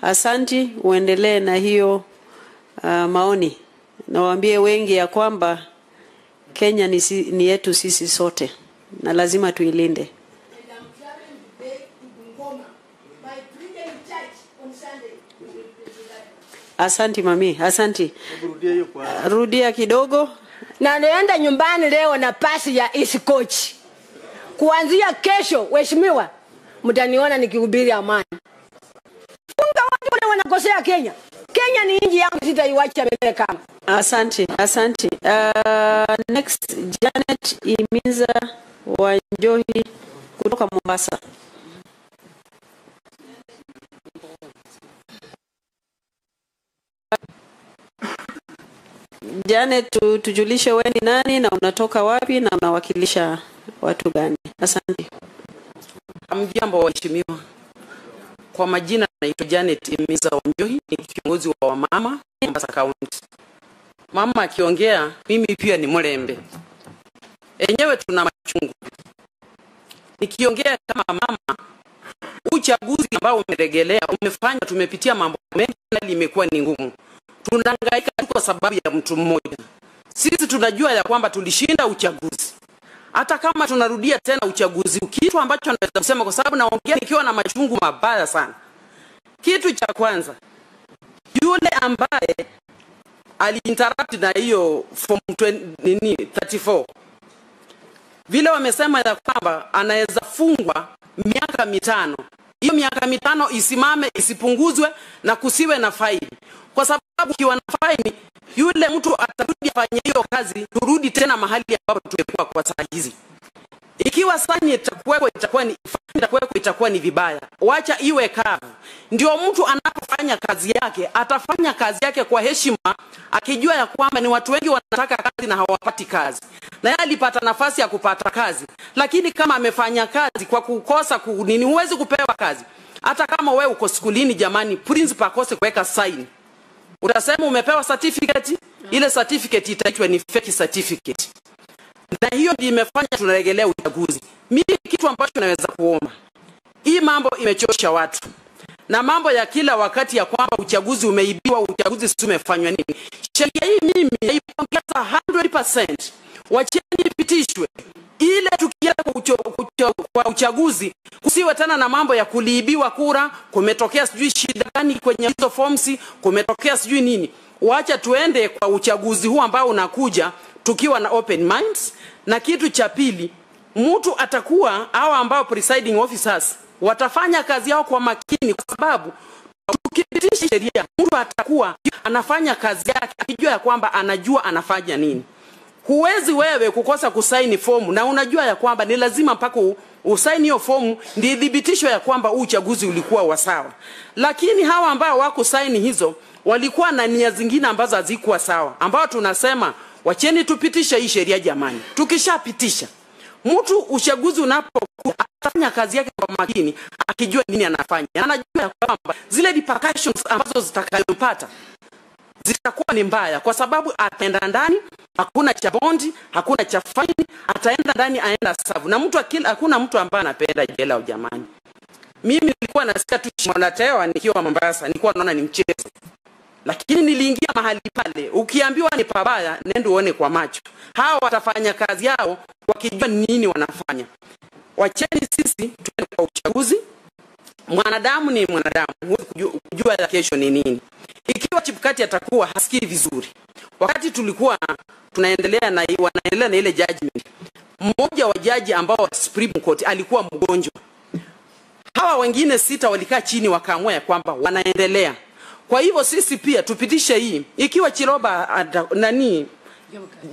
Asante, uendelee na hiyo maoni. Na waambie wengi ya kwamba Kenya ni yetu sisi sote na lazima tuilinde. Asante mami, asante. Rudia kidogo. Na naenda nyumbani leo na pasi ya East Coach. Kuanzia kesho, waheshimiwa, mtaniona nikihubiri amani. Funga watu wale wanakosea Kenya. Kenya ni nchi yangu, sitaiacha milele kama. Asante, asante. Next, Janet Imiza Wanjohi kutoka Mombasa. Janet, tujulishe wewe ni nani na unatoka wapi na unawakilisha watu gani? Asante. Mjambo waheshimiwa. Kwa majina naitwa Janet Imiza Wanjohi, ni kiongozi wa wamama Mombasa County. Mama akiongea, mimi pia ni mlembe. Enyewe tuna machungu. Nikiongea kama mama, uji uchaguzi ambao umeregelea umefanya tumepitia mambo mengi na limekuwa ni ngumu. Tunahangaika kwa sababu ya mtu mmoja. Sisi tunajua ya kwamba tulishinda uchaguzi. Hata kama tunarudia tena uchaguzi, kitu ambacho naweza kusema, kwa sababu naongea nikiwa na machungu mabaya sana. Kitu cha kwanza, yule ambaye aliinterrupt na hiyo form 34, vile wamesema ya kwamba anaweza fungwa miaka 5. Hiyo miaka 5 isimame, isipunguzwe na kusiwe na faini. Kwa sababu kiwa na faini, yule mtu atarudi afanye hiyo kazi, turudi tena mahali ambapo tulikuwa kwa saa hizi. Ikiwa faini itakuwa ni vibaya, wacha iwe kavu. Ndio mtu anapofanya kazi yake, atafanya kazi yake kwa heshima, akijua ya kwamba ni watu wengi wanataka kazi na hawapati kazi. Na yeye alipata nafasi ya kupata kazi, lakini kama amefanya kazi kwa kukosa nini, huwezi kupewa kazi. Hata kama wewe uko skulini jamani, principal akose kuweka sign, utasema umepewa certificate, ile certificate itaitwa ni fake certificate. Na hiyo ndio imefanya tunarejelea uchaguzi. Mimi kitu ambacho naweza kuomba, hii mambo imechosha watu. Na mambo ya kila wakati ya kwamba uchaguzi umeibiwa, uchaguzi si umefanywa nini. Sheria hii mimi naipongeza 100%. Wacheni ipitishwe. Ile tukienda kwa uchaguzi, kusiwe tena na mambo ya kuliibiwa kura, kumetokea sijui shida gani kwenye hizo forms, kumetokea sijui nini. Wacha tuende kwa uchaguzi huu ambao unakuja tukiwa na open minds. Na kitu cha pili, mtu atakuwa hawa ambao presiding officers watafanya kazi yao kwa makini, kwa sababu tukipitisha sheria, mtu atakuwa anafanya kazi yake akijua ya kwamba anajua anafanya nini. Huwezi wewe kukosa kusaini fomu na unajua ya kwamba ni lazima mpaka usaini hiyo fomu ndio thibitisho ya kwamba uchaguzi ulikuwa wa sawa. Lakini hawa ambao wako saini hizo walikuwa na nia zingine ambazo hazikuwa sawa, ambao tunasema wacheni tupitisha hii sheria jamani. Tukishapitisha, mtu uchaguzi unapokuwa atafanya kazi yake kwa makini, akijua nini anafanya. Anajua ya kwamba zile repercussions ambazo zitakayopata zitakuwa ni mbaya, kwa sababu ataenda ndani, hakuna cha bondi, hakuna cha fine, ataenda ndani aenda savu. Na mtu hakuna mtu ambaye anapenda jela jamani. Mimi nilikuwa nasikia tu mwanatewa nikiwa Mombasa, nilikuwa naona ni mchezo. Lakini niliingia mahali pale, ukiambiwa ni pabaya, nenda uone kwa macho. Hao watafanya kazi yao wakijua nini wanafanya. Wacheni sisi tuende kwa uchaguzi. Mwanadamu ni mwanadamu, kujua ya kesho ni nini. Ikiwa Chipkati atakuwa hasikii vizuri, wakati tulikuwa wanaendelea na ile judgment, mmoja wa jaji ambao wa Supreme Court alikuwa mgonjwa. Hawa wengine 6 walikaa chini wakaamua ya kwamba wanaendelea. Kwa hivyo sisi pia tupitishe hii. Ikiwa Chiroba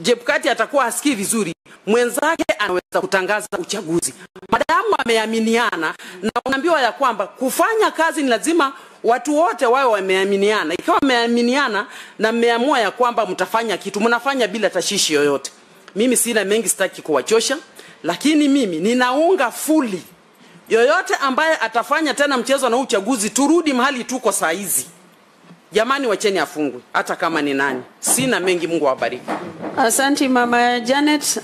Chepkati atakuwa hasikii vizuri, mwenzake anaweza kutangaza uchaguzi. Madamu wameaminiana, na unaambiwa ya kwamba kufanya kazi ni lazima watu wote wawe wameaminiana. Ikiwa wameaminiana na mmeamua ya kwamba mtafanya kitu, mnafanya bila tashishi yoyote. Mimi sina mengi, sitaki kuwachosha, lakini mimi ninaunga fully yoyote ambaye atafanya tena mchezo na uchaguzi. Turudi mahali tuko saa hizi. Jamani, wacheni afungwe hata kama ni nani. Sina mengi, Mungu awabariki. Asante Mama Janet.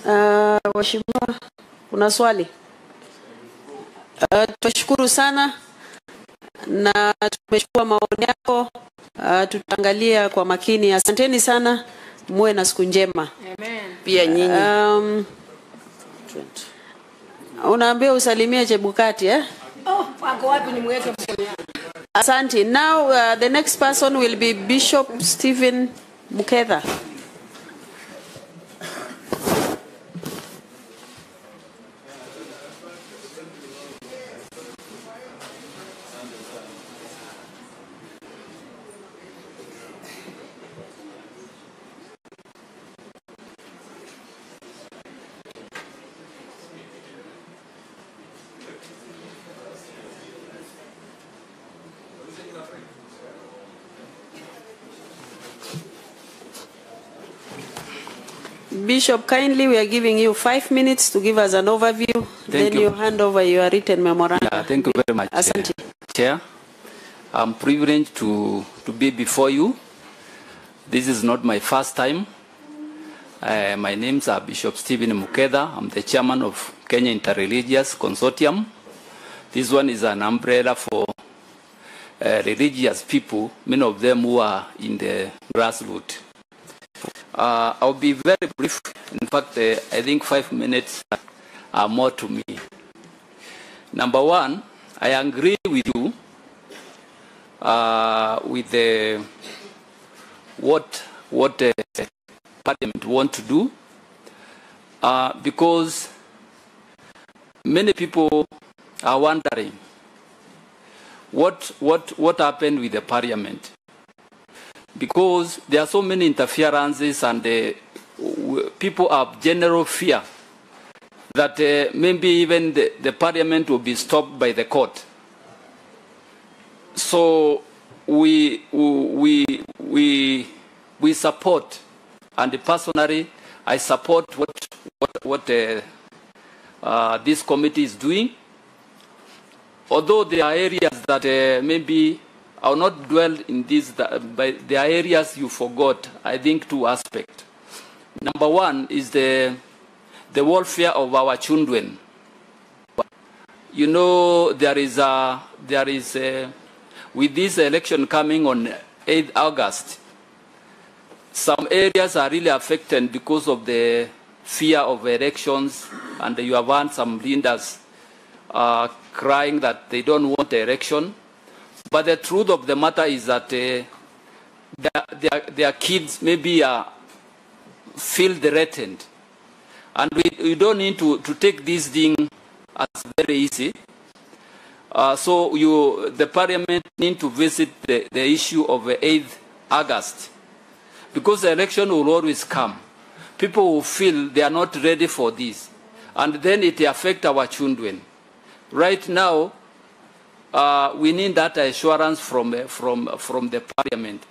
Waheshimiwa, kuna swali? Tunashukuru sana na tumechukua maoni yako, tutaangalia kwa makini. Asanteni sana, muwe na siku njema. Amen. Pia nyinyi. Unaambia usalimie Chebukati Wako wapi nimweke mkono? Asante. Now the next person will be Bishop Stephen Muketha. Bishop, kindly, we are giving you 5 minutes to give us an overview. Then you hand over your written memorandum. Yeah, thank you very much, Chair. I'm privileged to be before you. This is not my first time. My name's Bishop Stephen Muketha. I'm the chairman of Kenya Interreligious Consortium. This one is an umbrella for religious people, many of them who are in the grassroots. I'll be very brief. In fact, I think 5 minutes are more to me. Number one, I agree with you with what Parliament want to do, because many people are wondering what happened with the Parliament, because there are so many interferences and people have general fear that maybe even the Parliament will be stopped by the court. So we support, and personally I support what this committee is doing. Although there are areas that maybe I will not dwell in this, but there are areas you forgot. I think two aspects. Number one is the welfare of our children. You know, there is with this election coming on 8th August, some areas are really affected because of the fear of elections, and you have had some leaders crying that they don't want election. But the truth of the matter is that their kids maybe feel threatened. And we don't need to take this thing as very easy. So the Parliament need to visit the issue of 8th August. Because the election will always come. People will feel they are not ready for this. And then it affects our children. Right now, we need that assurance from the Parliament.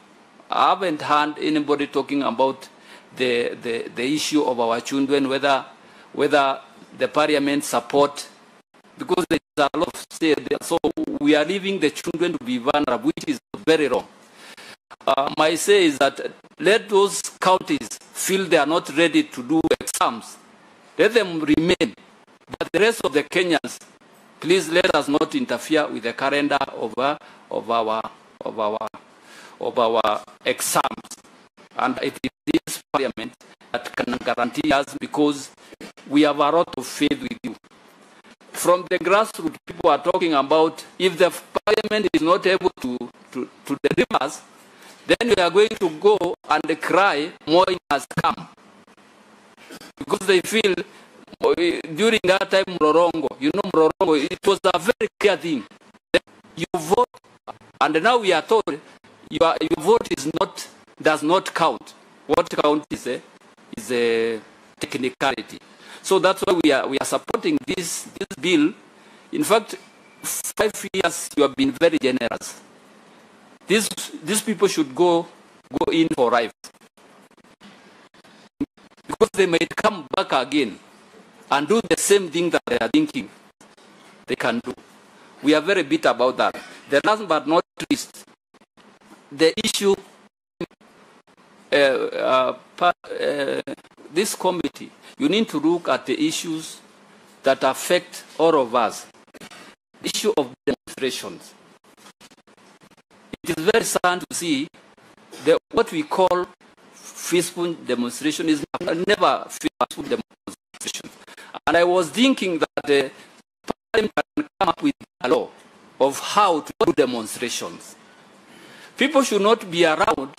I haven't heard anybody talking about the issue of our children, whether the Parliament support, because there is a lot of say there. So we are leaving the children to be vulnerable, which is very wrong. My say is that let those counties feel they are not ready to do exams. Let them remain. But the rest of the Kenyans, please let us not interfere with the calendar of our exams. And it is this Parliament that can guarantee us, because we have a lot of faith with you. From the grassroots, people are talking about if the Parliament is not able to deliver us, then we are going to go and cry, more has come. Because they feel, during that time, Mrorongo, you know Mrorongo, it was a very clear thing. You vote, and now we are told your vote does not count. What counts is a technicality. So that's why we are supporting this bill. In fact, 5 years you have been very generous. These people should go in for life, because they might come back again and do the same thing that they are thinking they can do. We are very bitter about that. The last but not least, the issue, this committee, you need to look at the issues that affect all of us. The issue of demonstrations. It is very sad to see what we call peaceful demonstration is never peaceful demonstration. And I was thinking that the Parliament can come up with a law of how to do demonstrations. People should not be around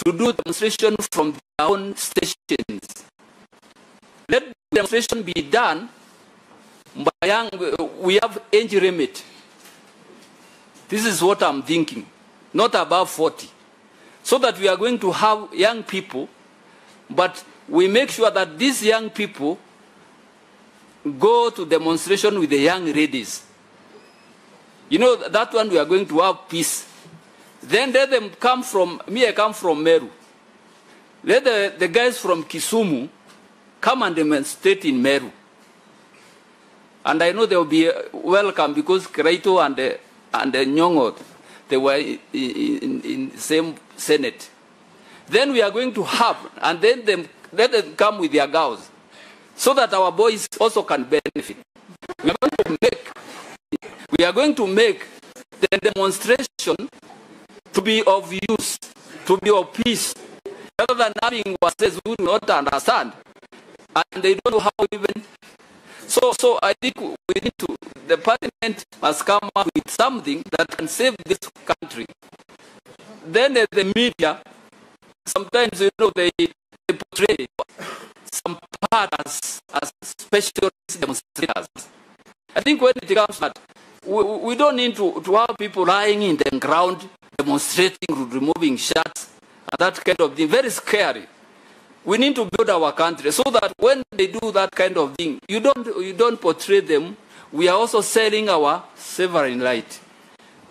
to do demonstration from their own stations. Let demonstration be done by we have age limit. This is what I'm thinking, not above 40. So that we are going to have young people, but we make sure that these young people go to demonstration with the young ladies. You know, that one we are going to have peace. Then let them come from, I come from Meru. Let the guys from Kisumu come and demonstrate in Meru. And I know they will be welcome, because Kraito and Nyongo, they were in the same Senate. Then we are going to have, and then let them come with their girls, so that our boys also can benefit. We are going to make We are going to make the demonstration to be of use, to be of peace, rather than having ourselves who do not understand, and they don't know how even. So I think we need to, the parliament must come up with something that can save this country. Then the media, sometimes, you know, they portray some part as special demonstrators. I think when it comes to that, we don't need to have people lying in the ground, demonstrating, removing shirts, and that kind of thing. Very scary. We need to build our country so that when they do that kind of thing, you don't portray them. We are also selling our sovereign right.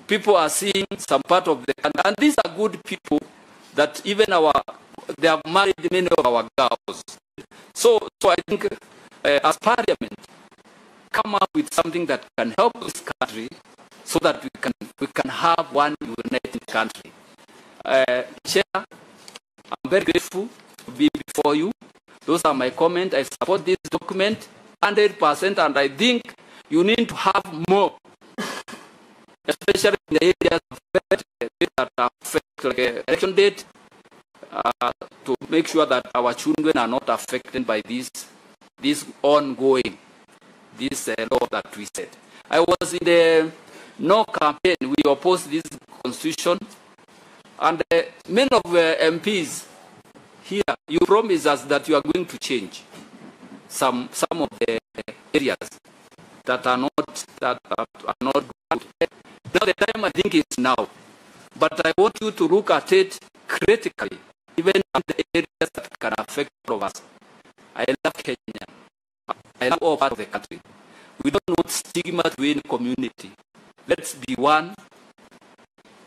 People are seeing some part of the country, and these are good people that even they have married many of our girls. So I think as parliament, come up with something that can help this country so that we can have one united country. Chair, I'm very grateful to be before you. Those are my comments. I support this document 100%, and I think you need to have more, especially in the areas that affect like election date, to make sure that our children are not affected by this ongoing law that we said. I was in the No campaign. We opposed this constitution, and many of MPs here, you promise us that you are going to change some of the areas that are not good. Now the time, I think, is now. But I want you to look at it critically, even in the areas that can affect all of us. I love Kenya. I love all parts of the country. We don't want stigma to any community. Let's be one,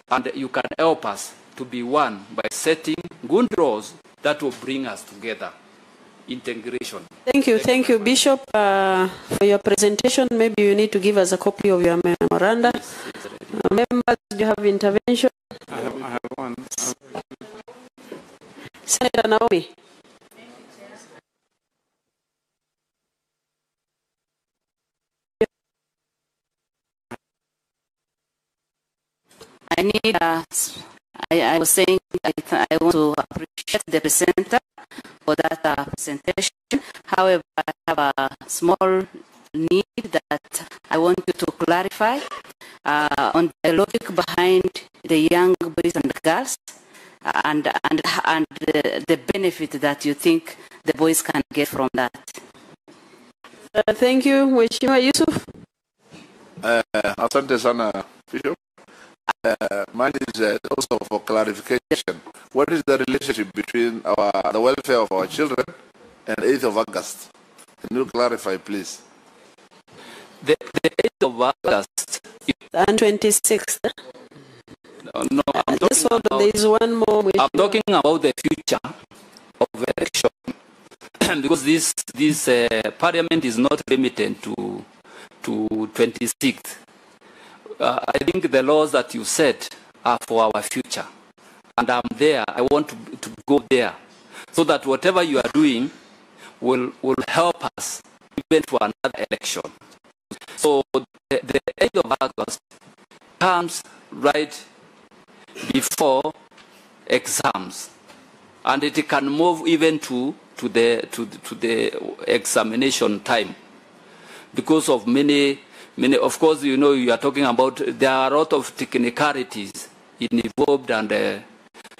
and you can help us to be one by setting good laws that will bring us together. Integration. Thank you, Bishop, for your presentation. Maybe you need to give us a copy of your memoranda. Members, do you have intervention? I have one. Senator Naomi. I was saying I want to appreciate the presenter for that presentation. However, I have a small need that I want you to clarify on the logic behind the young boys and girls and the benefit that you think the boys can get from that. Thank you, Mheshimiwa Yusuf. Asante sana, Bishop. Mine is also for clarification. What is the relationship between the welfare of our children and 8th of August? Can you clarify, please? The 8th of August and 26th. No, I'm talking about, there is one more. I'm talking about the future of election because this parliament is not limited to 26th. I think the laws that you set are for our future, and I'm there. I want to go there, so that whatever you are doing will help us even for another election. So the 8th of August comes right before exams, and it can move even to the examination time because of many. Of course, you know, you are talking about, there are a lot of technicalities involved, and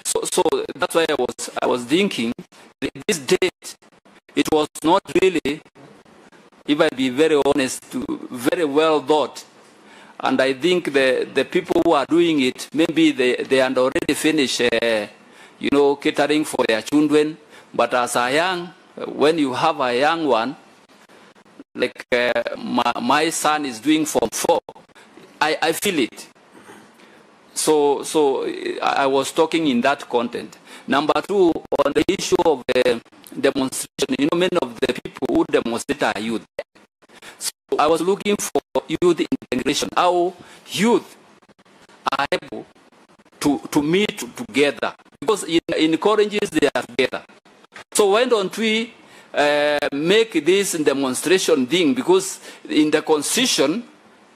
so that's why I was thinking this date, it was not really, if I be very honest, very well thought. And I think the people who are doing it, maybe they had already finished, you know, catering for their children. But as when you have a young one, like my son is doing Form 4, I feel it. So I was talking in that content. Number two, on the issue of the demonstration, you know, many of the people who demonstrate are youth. So I was looking for youth integration, how youth are able to meet together, because in colleges they are together. So why don't we make this demonstration thing, because in the constitution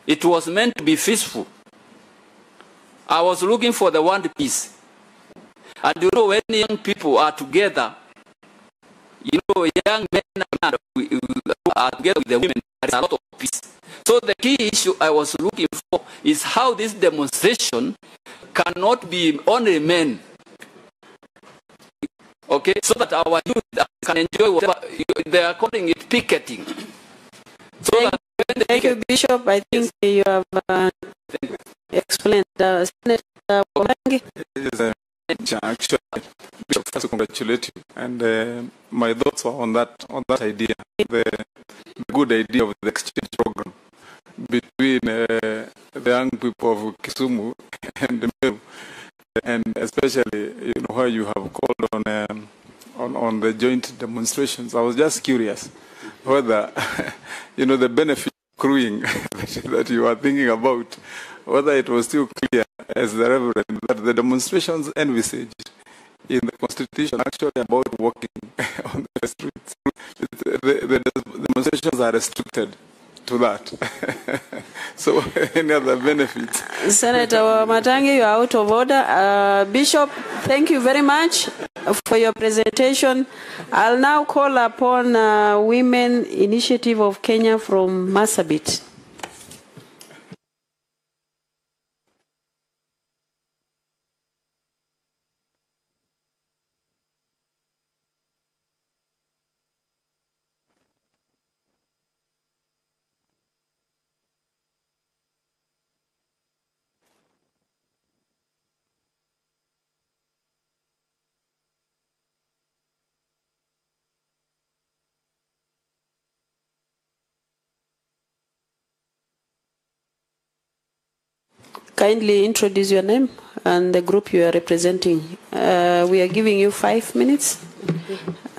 It was meant to be peaceful. I was looking for the word peace. And you know, when young people are together, you know, young men are together with the women, there is a lot of peace. So the key issue I was looking for is how this demonstration cannot be only men. Okay, so that our youth can enjoy whatever they are calling it picketing. So Thank you, Bishop. I think you have explained. Senator Wamangi. Actually, Bishop, first to congratulate you, and my thoughts were on that idea, the good idea of the exchange program between the young people of Kisumu and the Meru, and especially, you know, where you have called on the joint demonstrations. I was just curious whether, you know, the benefit accruing that you are thinking about, whether it was still clear as the Reverend that the demonstrations envisaged in the Constitution actually about walking on the streets. The demonstrations are restricted to that. So any other benefits? Senator Matangi, you are out of order. Bishop, thank you very much for your presentation. I'll now call upon Women Initiative of Kenya from Marsabit. Kindly introduce your name and the group you are representing. We are giving you 5 minutes.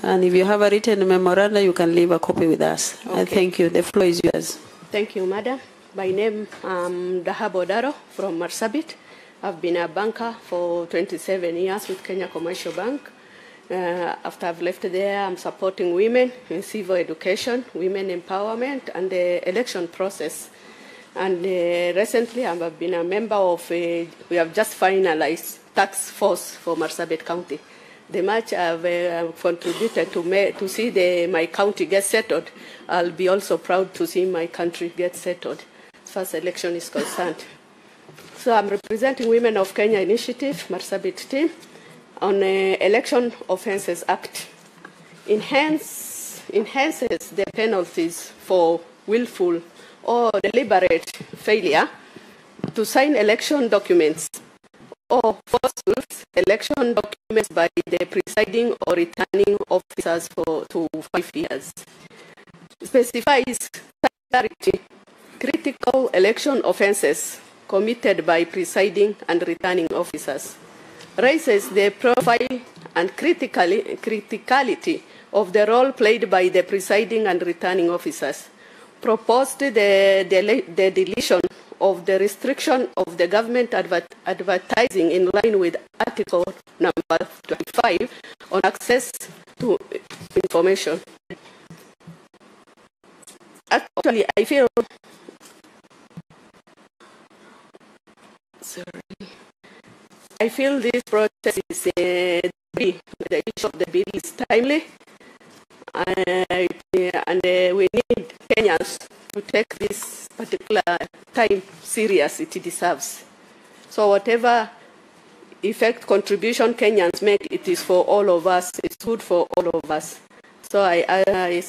And if you have a written memorandum, you can leave a copy with us. Okay. Thank you. The floor is yours. Thank you, Madam. My name is Dahabo Daro from Marsabit. I've been a banker for 27 years with Kenya Commercial Bank. After I've left there, I'm supporting women in civil education, women empowerment, and the election process. And recently, I've been a member of, we have just finalized tax force for Marsabit County. The much I've contributed to see my county get settled, I'll be also proud to see my country get settled as far as election is concerned. So I'm representing Women of Kenya Initiative, Marsabit team, on Election Offences Act. Enhances the penalties for willful or deliberate failure to sign election documents or false election documents by the presiding or returning officers to 5 years. Specifies critical election offences committed by presiding and returning officers. Raises the profile and criticality of the role played by the presiding and returning officers. Proposed the deletion of the restriction of the government advertising in line with Article number 25 on access to information. Actually, I feel this process is the issue of the bill is timely. And we need Kenyans to take this particular time serious it deserves. So whatever effect contribution Kenyans make, it is for all of us. It's good for all of us. So I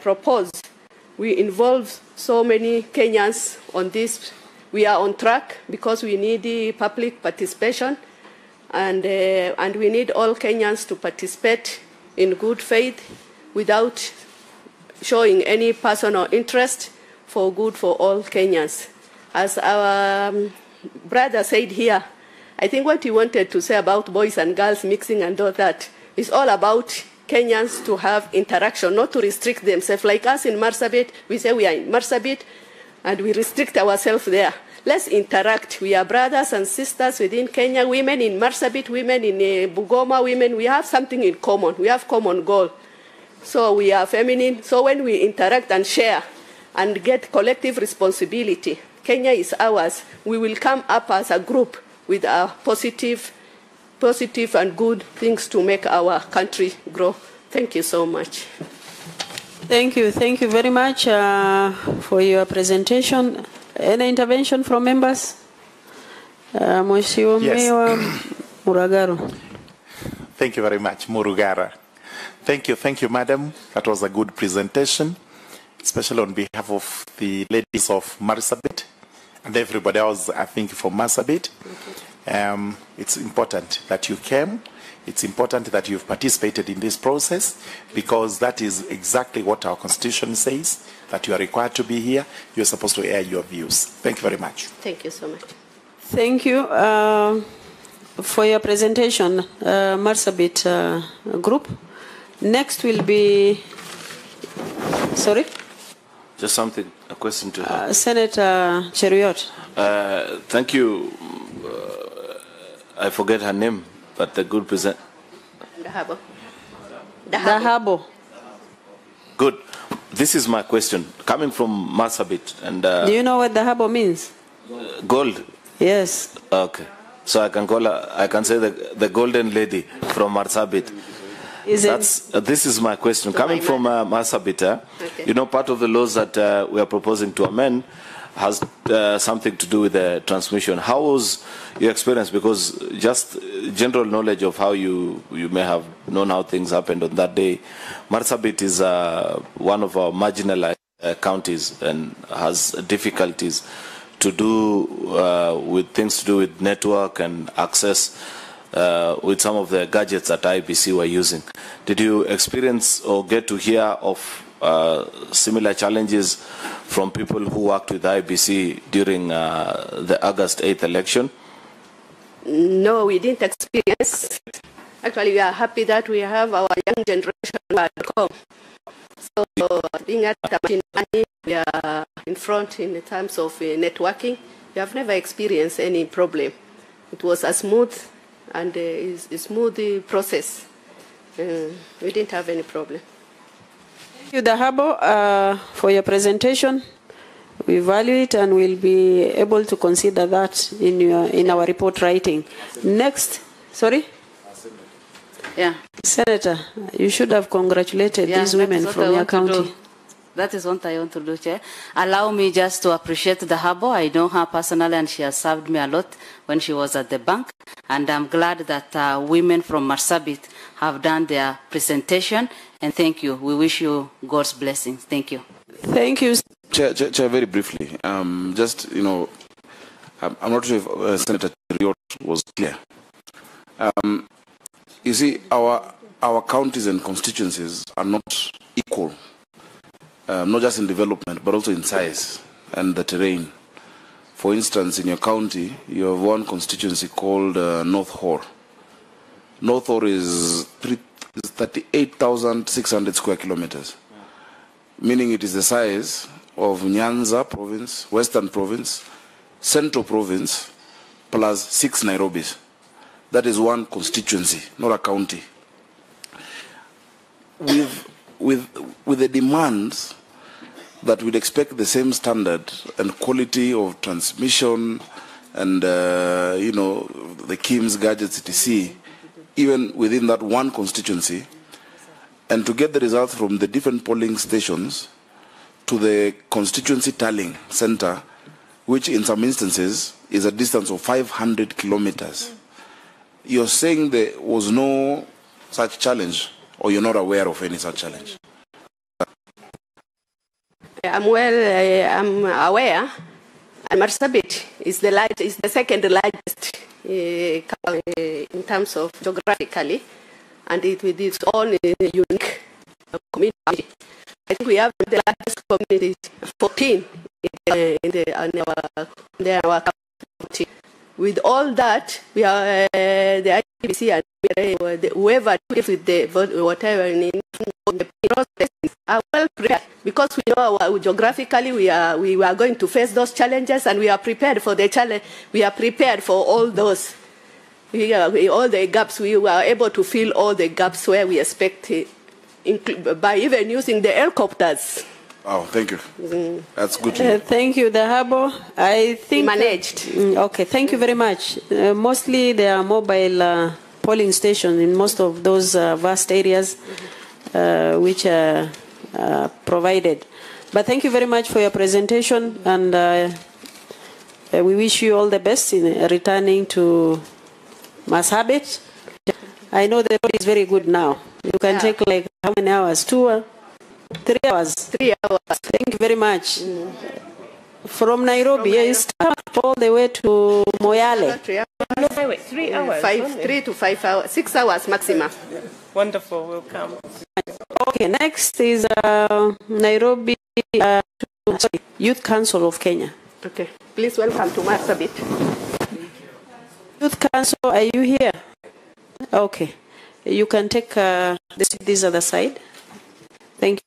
propose we involve so many Kenyans on this. We are on track because we need the public participation, and we need all Kenyans to participate in good faith without showing any personal interest, for good for all Kenyans. As our brother said here, I think what he wanted to say about boys and girls mixing and all that is all about Kenyans to have interaction, not to restrict themselves. Like us in Marsabit, we say we are in Marsabit and we restrict ourselves there. Let's interact. We are brothers and sisters within Kenya, women in Marsabit, women in Bugoma, women. We have something in common. We have common goal. So we are feminine. So when we interact and share, and get collective responsibility. Kenya is ours. We will come up as a group with our positive and good things to make our country grow. Thank you so much. Thank you very much for your presentation. Any intervention from members? Mheshimiwa Muragaro. Thank you very much, Murugara. Thank you, madam. That was a good presentation, especially on behalf of the ladies of Marsabit and everybody else, I think, for Marsabit. It's important that you came. It's important that you've participated in this process, because that is exactly what our constitution says, that you are required to be here. You're supposed to air your views. Thank you very much. Thank you so much. Thank you for your presentation, Marsabit group. Next will be, sorry? Just something, a question to her. Senator Cheruiyot. Thank you. I forget her name, but the good present. Dahabo. Good. This is my question. Coming from Marsabit, and do you know what Dahabo means? Gold. Yes. Okay. So I can call her, I can say the golden lady from Marsabit. This is my question. Coming from Marsabit, okay. You know, part of the laws that we are proposing to amend has something to do with the transmission. How was your experience? Because just general knowledge of how you may have known how things happened on that day. Marsabit is one of our marginalized counties and has difficulties to do with things to do with network and access with some of the gadgets that IBC were using. Did you experience or get to hear of similar challenges from people who worked with IBC during the August 8th election? No, we didn't experience. Actually, we are happy that we have our young generation at home. So, being at Tamashindani, we are in front in terms of networking. We have never experienced any problem. It was a smooth and a smooth process. We didn't have any problem. Thank you, Dahabo, for your presentation. We value it and we'll be able to consider that in our report writing. Next, sorry? Yeah. Senator, you should have congratulated these women from your county. That is what I want to do, Chair. Allow me just to appreciate Dahabo. I know her personally and she has served me a lot when she was at the bank. And I'm glad that women from Marsabit have done their presentation. And thank you. We wish you God's blessings. Thank you. Thank you. Chair, very briefly, just, you know, I'm not sure if Senator Riot was clear. You see, our counties and constituencies are not equal, not just in development, but also in size and the terrain. For instance, in your county, you have one constituency called North Hor. North Hor is 38,600 square kilometers, meaning it is the size of Nyanza province, Western province, Central province, plus 6 Nairobis. That is one constituency, not a county. With the demands that we'd expect the same standard and quality of transmission and, you know, the KIMS gadgets, etc., even within that one constituency, and to get the results from the different polling stations to the constituency tallying center, which in some instances is a distance of 500 kilometers. You're saying there was no such challenge, or you're not aware of any such challenge? I'm aware. And Marsabit is the second largest in terms of geographically, and with its own unique community. I think we have the largest community, 14 in our county. With all that, we are the IBC and whoever deals with the whatever in the process are well prepared, because we know geographically we are going to face those challenges, and we are prepared for the challenge. We are prepared for all those. All the gaps, we were able to fill all the gaps where we expect it, by even using the helicopters. Oh, thank you. That's good to hear. Thank you, Dahabo. I think managed. Okay, thank you very much. Mostly there are mobile polling stations in most of those vast areas which are provided. But thank you very much for your presentation, and we wish you all the best in returning to Marsabit. I know the road is very good now. You can take like how many hours? 2 3 hours. 3 hours. Thank you very much. From Nairobi, you start all the way to Moyale. 3 hours. 3 to 5 hours. 6 hours maximum. Wonderful. We'll come. Okay, next is Nairobi Youth Council of Kenya. Okay. Please welcome to Marsabit. Youth Council, are you here? Okay. You can take this other side. Thank you.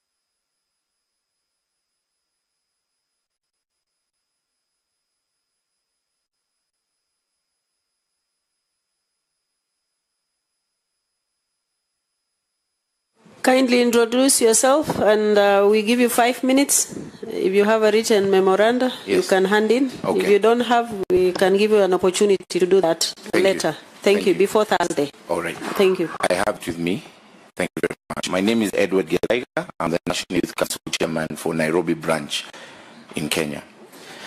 Kindly introduce yourself, and we give you 5 minutes. If you have a written memoranda, you can hand in. Okay. If you don't have, we can give you an opportunity to do that later. Thank you. Before Thursday. All right. Thank you. I have it with me. Thank you very much. My name is Edward Gelaiga. I'm the National Youth Council Chairman for Nairobi branch in Kenya.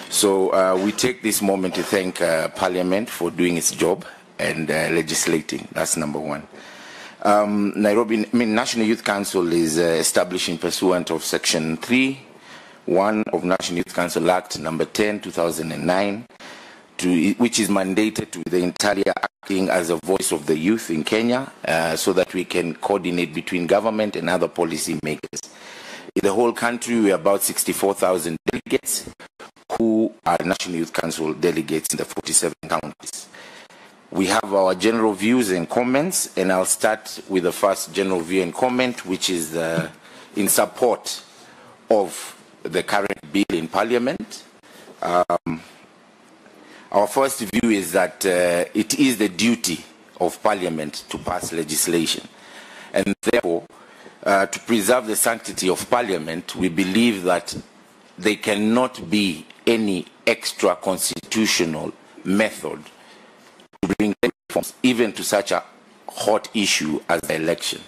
So we take this moment to thank Parliament for doing its job and legislating. That's number one. National Youth Council is established in pursuant of Section 3(1) of National Youth Council Act number 10, 2009, which is mandated to the entire acting as a voice of the youth in Kenya, so that we can coordinate between government and other policy makers. In the whole country, we are about 64,000 delegates who are National Youth Council delegates in the 47 counties. We have our general views and comments, and I'll start with the first general view and comment, which is in support of the current bill in Parliament. Our first view is that it is the duty of Parliament to pass legislation, and therefore, to preserve the sanctity of Parliament, we believe that there cannot be any extra constitutional method to bring reforms, even to such a hot issue as the election.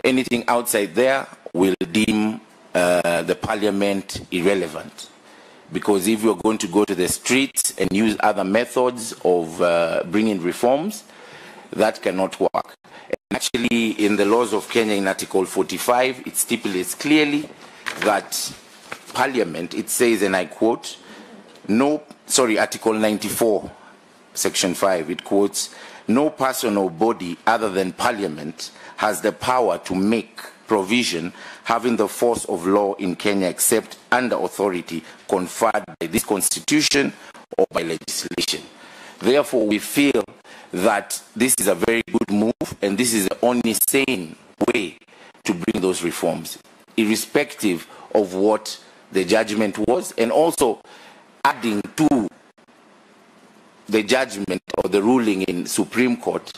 Anything outside there will deem the Parliament irrelevant, because if you're going to go to the streets and use other methods of bringing reforms, that cannot work. And actually, in the laws of Kenya, in Article 45, it stipulates clearly that Parliament, it says, and I quote, Article 94, Section 5, it quotes, "No person or body other than Parliament has the power to make provision having the force of law in Kenya except under authority conferred by this Constitution or by legislation." Therefore, we feel that this is a very good move, and this is the only sane way to bring those reforms, irrespective of what the judgment was, and also adding to the judgment or the ruling in Supreme Court.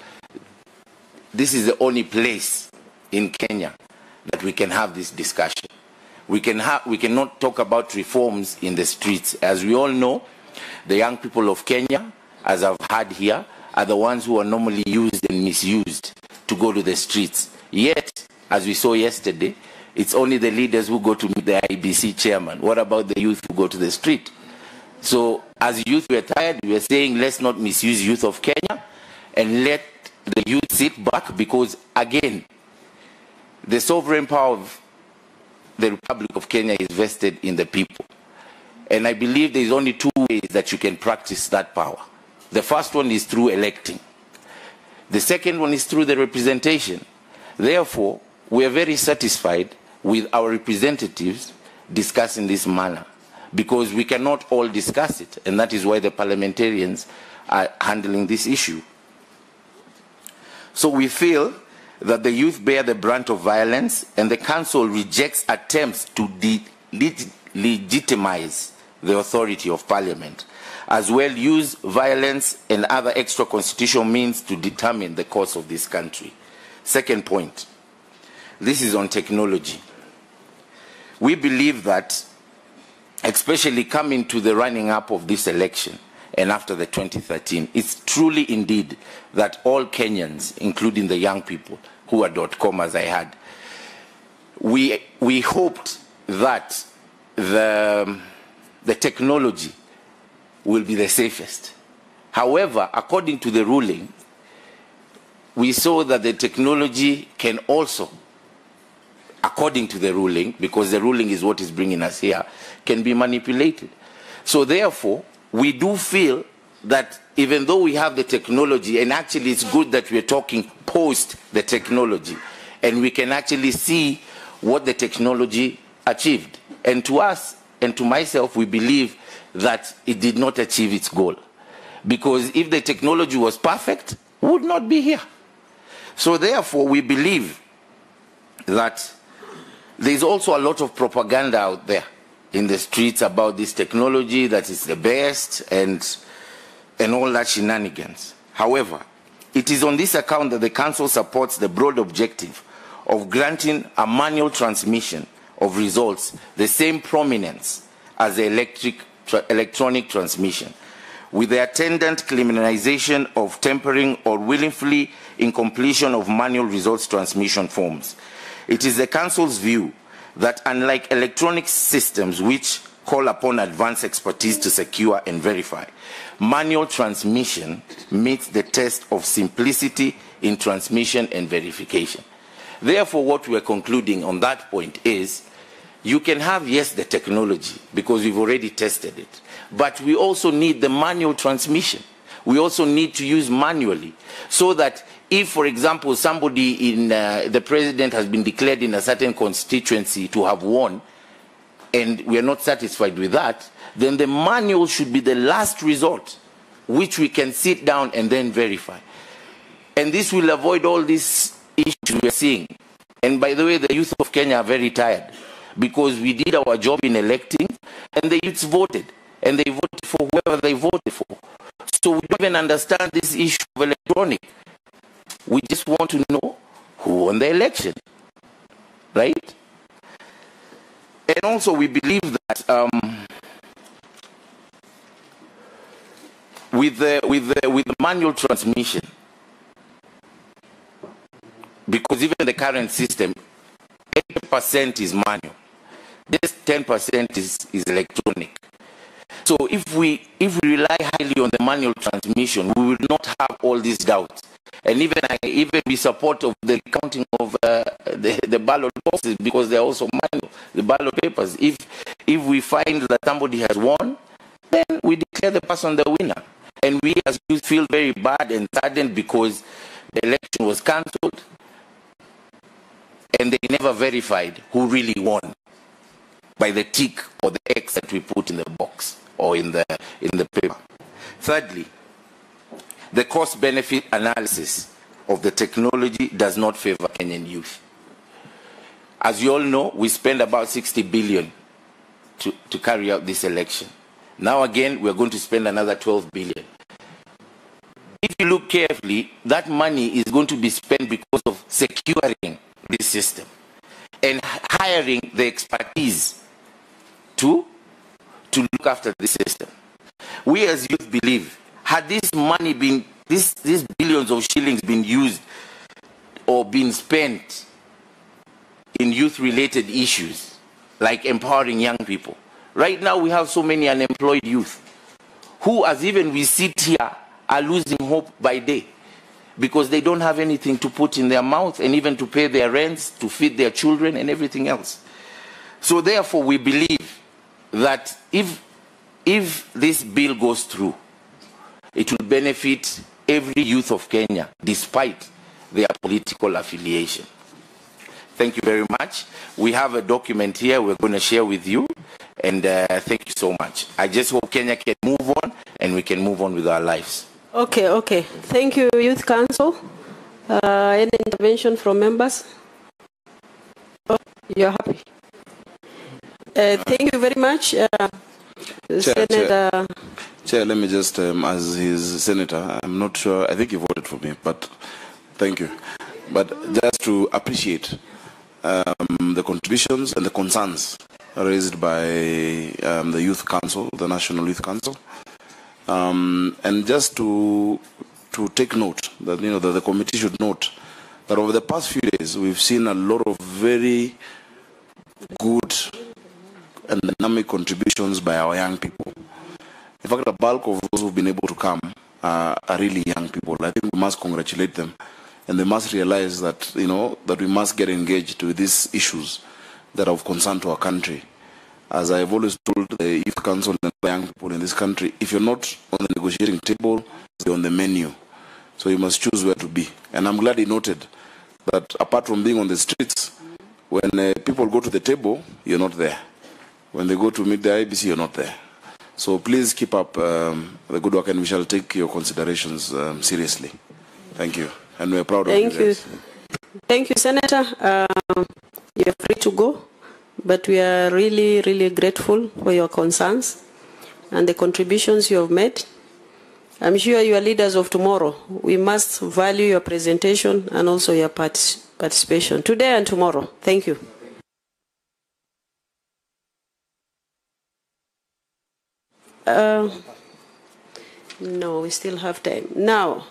This is the only place in Kenya that we can have this discussion. We cannot talk about reforms in the streets. As we all know, the young people of Kenya, as I've heard here, are the ones who are normally used and misused to go to the streets. Yet, as we saw yesterday, it's only the leaders who go to meet the IBC chairman. What about the youth who go to the street? So, as youth, we are tired. We are saying, let's not misuse youth of Kenya and let the youth sit back, because, again, the sovereign power of the Republic of Kenya is vested in the people. And I believe there is only two ways that you can practice that power. The first one is through electing. The second one is through the representation. Therefore, we are very satisfied with our representatives discussing this manner, because we cannot all discuss it, and that is why the parliamentarians are handling this issue. So we feel that the youth bear the brunt of violence, and the council rejects attempts to legitimize the authority of Parliament, as well use violence and other extra constitutional means to determine the course of this country. Second point, this is on technology. we believe that, especially coming to the running up of this election and after the 2013, it's truly indeed that all Kenyans, including the young people who are .com as I had, we hoped that the technology will be the safest. However, according to the ruling, we saw that the technology can also, according to the ruling, because the ruling is what is bringing us here, can be manipulated. So therefore, we do feel that even though we have the technology, and actually it's good that we're talking post the technology, and we can actually see what the technology achieved. And to us, and to myself, we believe that it did not achieve its goal. Because if the technology was perfect, we would not be here. So therefore, we believe that there's also a lot of propaganda out there in the streets about this technology, that is the best, and all that shenanigans. However, it is on this account that the Council supports the broad objective of granting a manual transmission of results the same prominence as the electronic transmission, with the attendant criminalization of tampering or willfully incompletion of manual results transmission forms. It is the Council's view that unlike electronic systems which call upon advanced expertise to secure and verify, manual transmission meets the test of simplicity in transmission and verification. Therefore, what we are concluding on that point is, you can have, yes, the technology, because we've already tested it, but we also need the manual transmission. We also need to use manually, so that if, for example, somebody in the president has been declared in a certain constituency to have won, and we are not satisfied with that, then the manual should be the last resort, which we can sit down and then verify. And this will avoid all these issues we are seeing. And by the way, the youth of Kenya are very tired, because we did our job in electing, and the youths voted, and they voted for whoever they voted for. So we don't even understand this issue of electronic. We just want to know who won the election, right? And also we believe that with the manual transmission, because even the current system, 80% is manual. This 10% is electronic. So if we rely highly on the manual transmission, we will not have all these doubts. And even we support of the counting of the ballot boxes, because they are also manual, the ballot papers. If we find that somebody has won, then we declare the person the winner. And we as youth feel very bad and saddened because the election was cancelled and they never verified who really won by the tick or the X that we put in the box or in the paper. Thirdly, the cost-benefit analysis of the technology does not favor Kenyan youth. As you all know, we spend about 60 billion to carry out this election. Now again, we're going to spend another 12 billion. If you look carefully, that money is going to be spent because of securing this system and hiring the expertise to look after the system. We as youth believe, had this money been, these billions of shillings been used or been spent in youth-related issues, like empowering young people, right now we have so many unemployed youth who, as even we sit here, are losing hope by day because they don't have anything to put in their mouth and even to pay their rents, to feed their children and everything else. So therefore we believe that if this bill goes through, it will benefit every youth of Kenya despite their political affiliation. Thank you very much. We have a document here we're going to share with you, and thank you so much. I just hope Kenya can move on and we can move on with our lives. Okay. Thank you, Youth Council. Any intervention from members? Oh, you're happy. Thank you very much. Senator. Chair, let me just, as his senator, I'm not sure, I think he voted for me, but thank you. But just to appreciate the contributions and the concerns raised by the Youth Council, the National Youth Council, and just to take note that that the committee should note that over the past few days we've seen a lot of very good and dynamic contributions by our young people. In fact, the bulk of those who've been able to come are really young people. I think we must congratulate them, and they must realize that that we must get engaged with these issues that are of concern to our country. As I've always told the Youth Council and the young people in this country, if you're not on the negotiating table, you're on the menu. So you must choose where to be. And I'm glad he noted that apart from being on the streets, when people go to the table, you're not there. When they go to meet the IBC, you're not there. So please keep up the good work, and we shall take your considerations seriously. Thank you. And we're proud of you guys. Thank you, Senator. You're free to go, but we are really, really grateful for your concerns and the contributions you have made. I'm sure you are leaders of tomorrow. We must value your presentation and also your participation today and tomorrow. Thank you. No, we still have time. Now,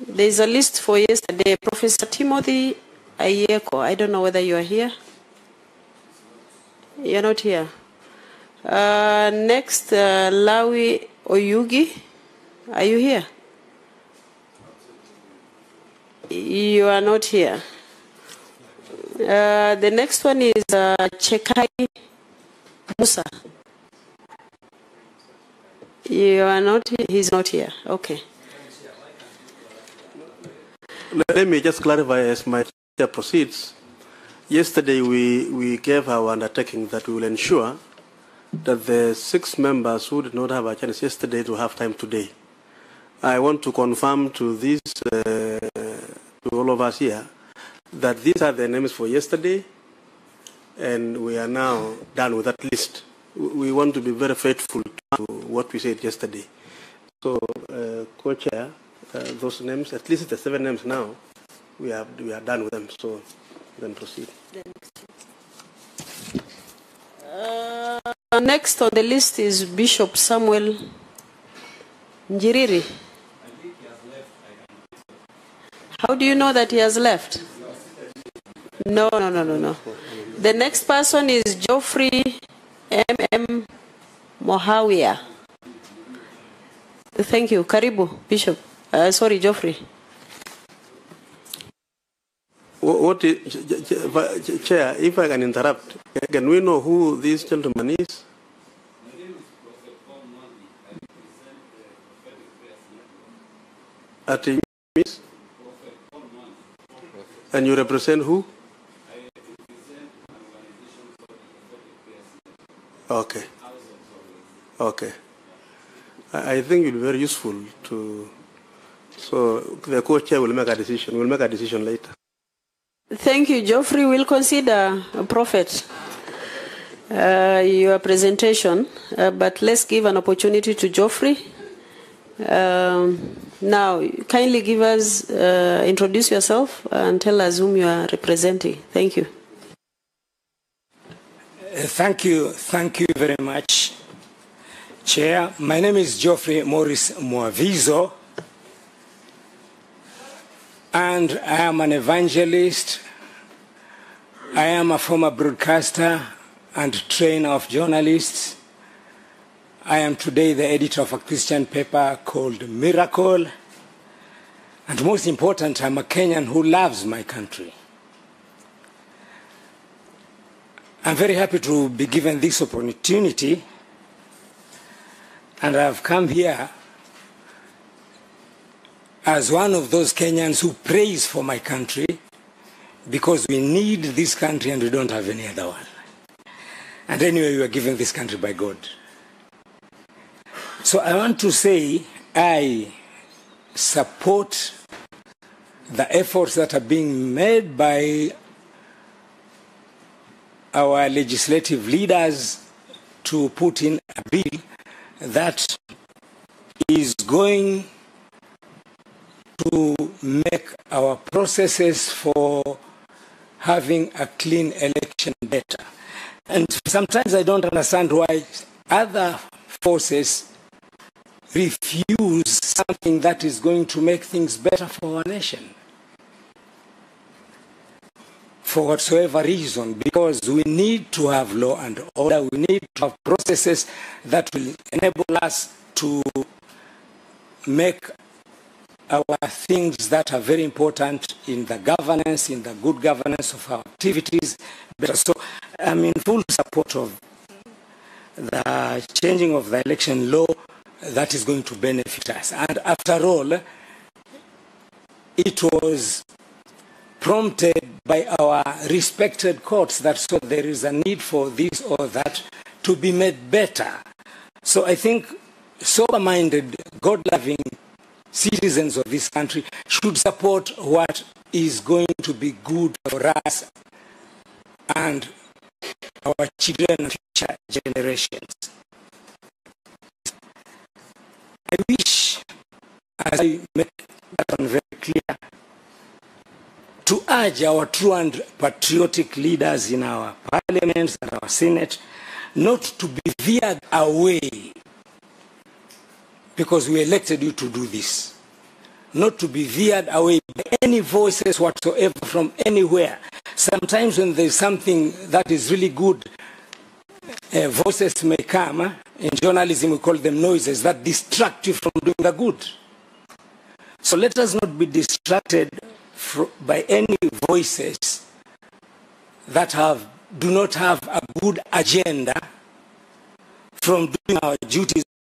there's a list for yesterday. Professor Timothy Ayeko, I don't know whether you are here. You're not here. Next, Lawi Oyugi, are you here? You are not here. The next one is Chekai Musa. You are not here? He's not here. Okay. Let me just clarify as my chair proceeds. Yesterday we gave our undertaking that we will ensure that the 6 members who did not have a chance yesterday to have time today. I want to confirm to this, to all of us here, that these are the names for yesterday, and we are now done with that list. We want to be very faithful to what we said yesterday. So, co-chair, those names, at least the 7 names now, we are done with them. So, then proceed. Next on the list is Bishop Samuel Njiriri. How do you know that he has left? No. The next person is Geoffrey M.M. Mohawia. Thank you. Karibu, Bishop. Sorry, Geoffrey. What is, Chair, if I can interrupt, can we know who this gentleman is? At Miss? And you represent who? Okay. Okay. I think it will be very useful to. So the co-chair will make a decision. We'll make a decision later. Thank you, Geoffrey. We'll consider a prophet your presentation, but let's give an opportunity to Geoffrey. Now, kindly give us, introduce yourself and tell us whom you are representing. Thank you. Thank you very much, Chair. My name is Geoffrey Morris Mwavizo, and I am an evangelist. I am a former broadcaster and trainer of journalists. I am today the editor of a Christian paper called Miracle. And most important, I'm a Kenyan who loves my country. I'm very happy to be given this opportunity, and I've come here as one of those Kenyans who prays for my country, because we need this country and we don't have any other one. And anyway, we were given this country by God. So I want to say I support the efforts that are being made by our legislative leaders to put in a bill that is going to make our processes for having a clean election better. And sometimes I don't understand why other forces refuse something that is going to make things better for our nation. For whatsoever reason, because we need to have law and order, we need to have processes that will enable us to make our things that are very important in the governance, in the good governance of our activities better. So I'm in full support of the changing of the election law that is going to benefit us. And after all, it was prompted by our respected courts that so there is a need for this or that to be made better. So I think sober-minded, God-loving citizens of this country should support what is going to be good for us and our children and future generations. I wish, as I make that one very clear, to urge our true and patriotic leaders in our parliaments and our Senate not to be veered away, because we elected you to do this, not to be veered away by any voices whatsoever from anywhere. Sometimes when there's something that is really good, voices may come. In journalism we call them noises that distract you from doing the good. So let us not be distracted by any voices that do not have a good agenda from doing our duties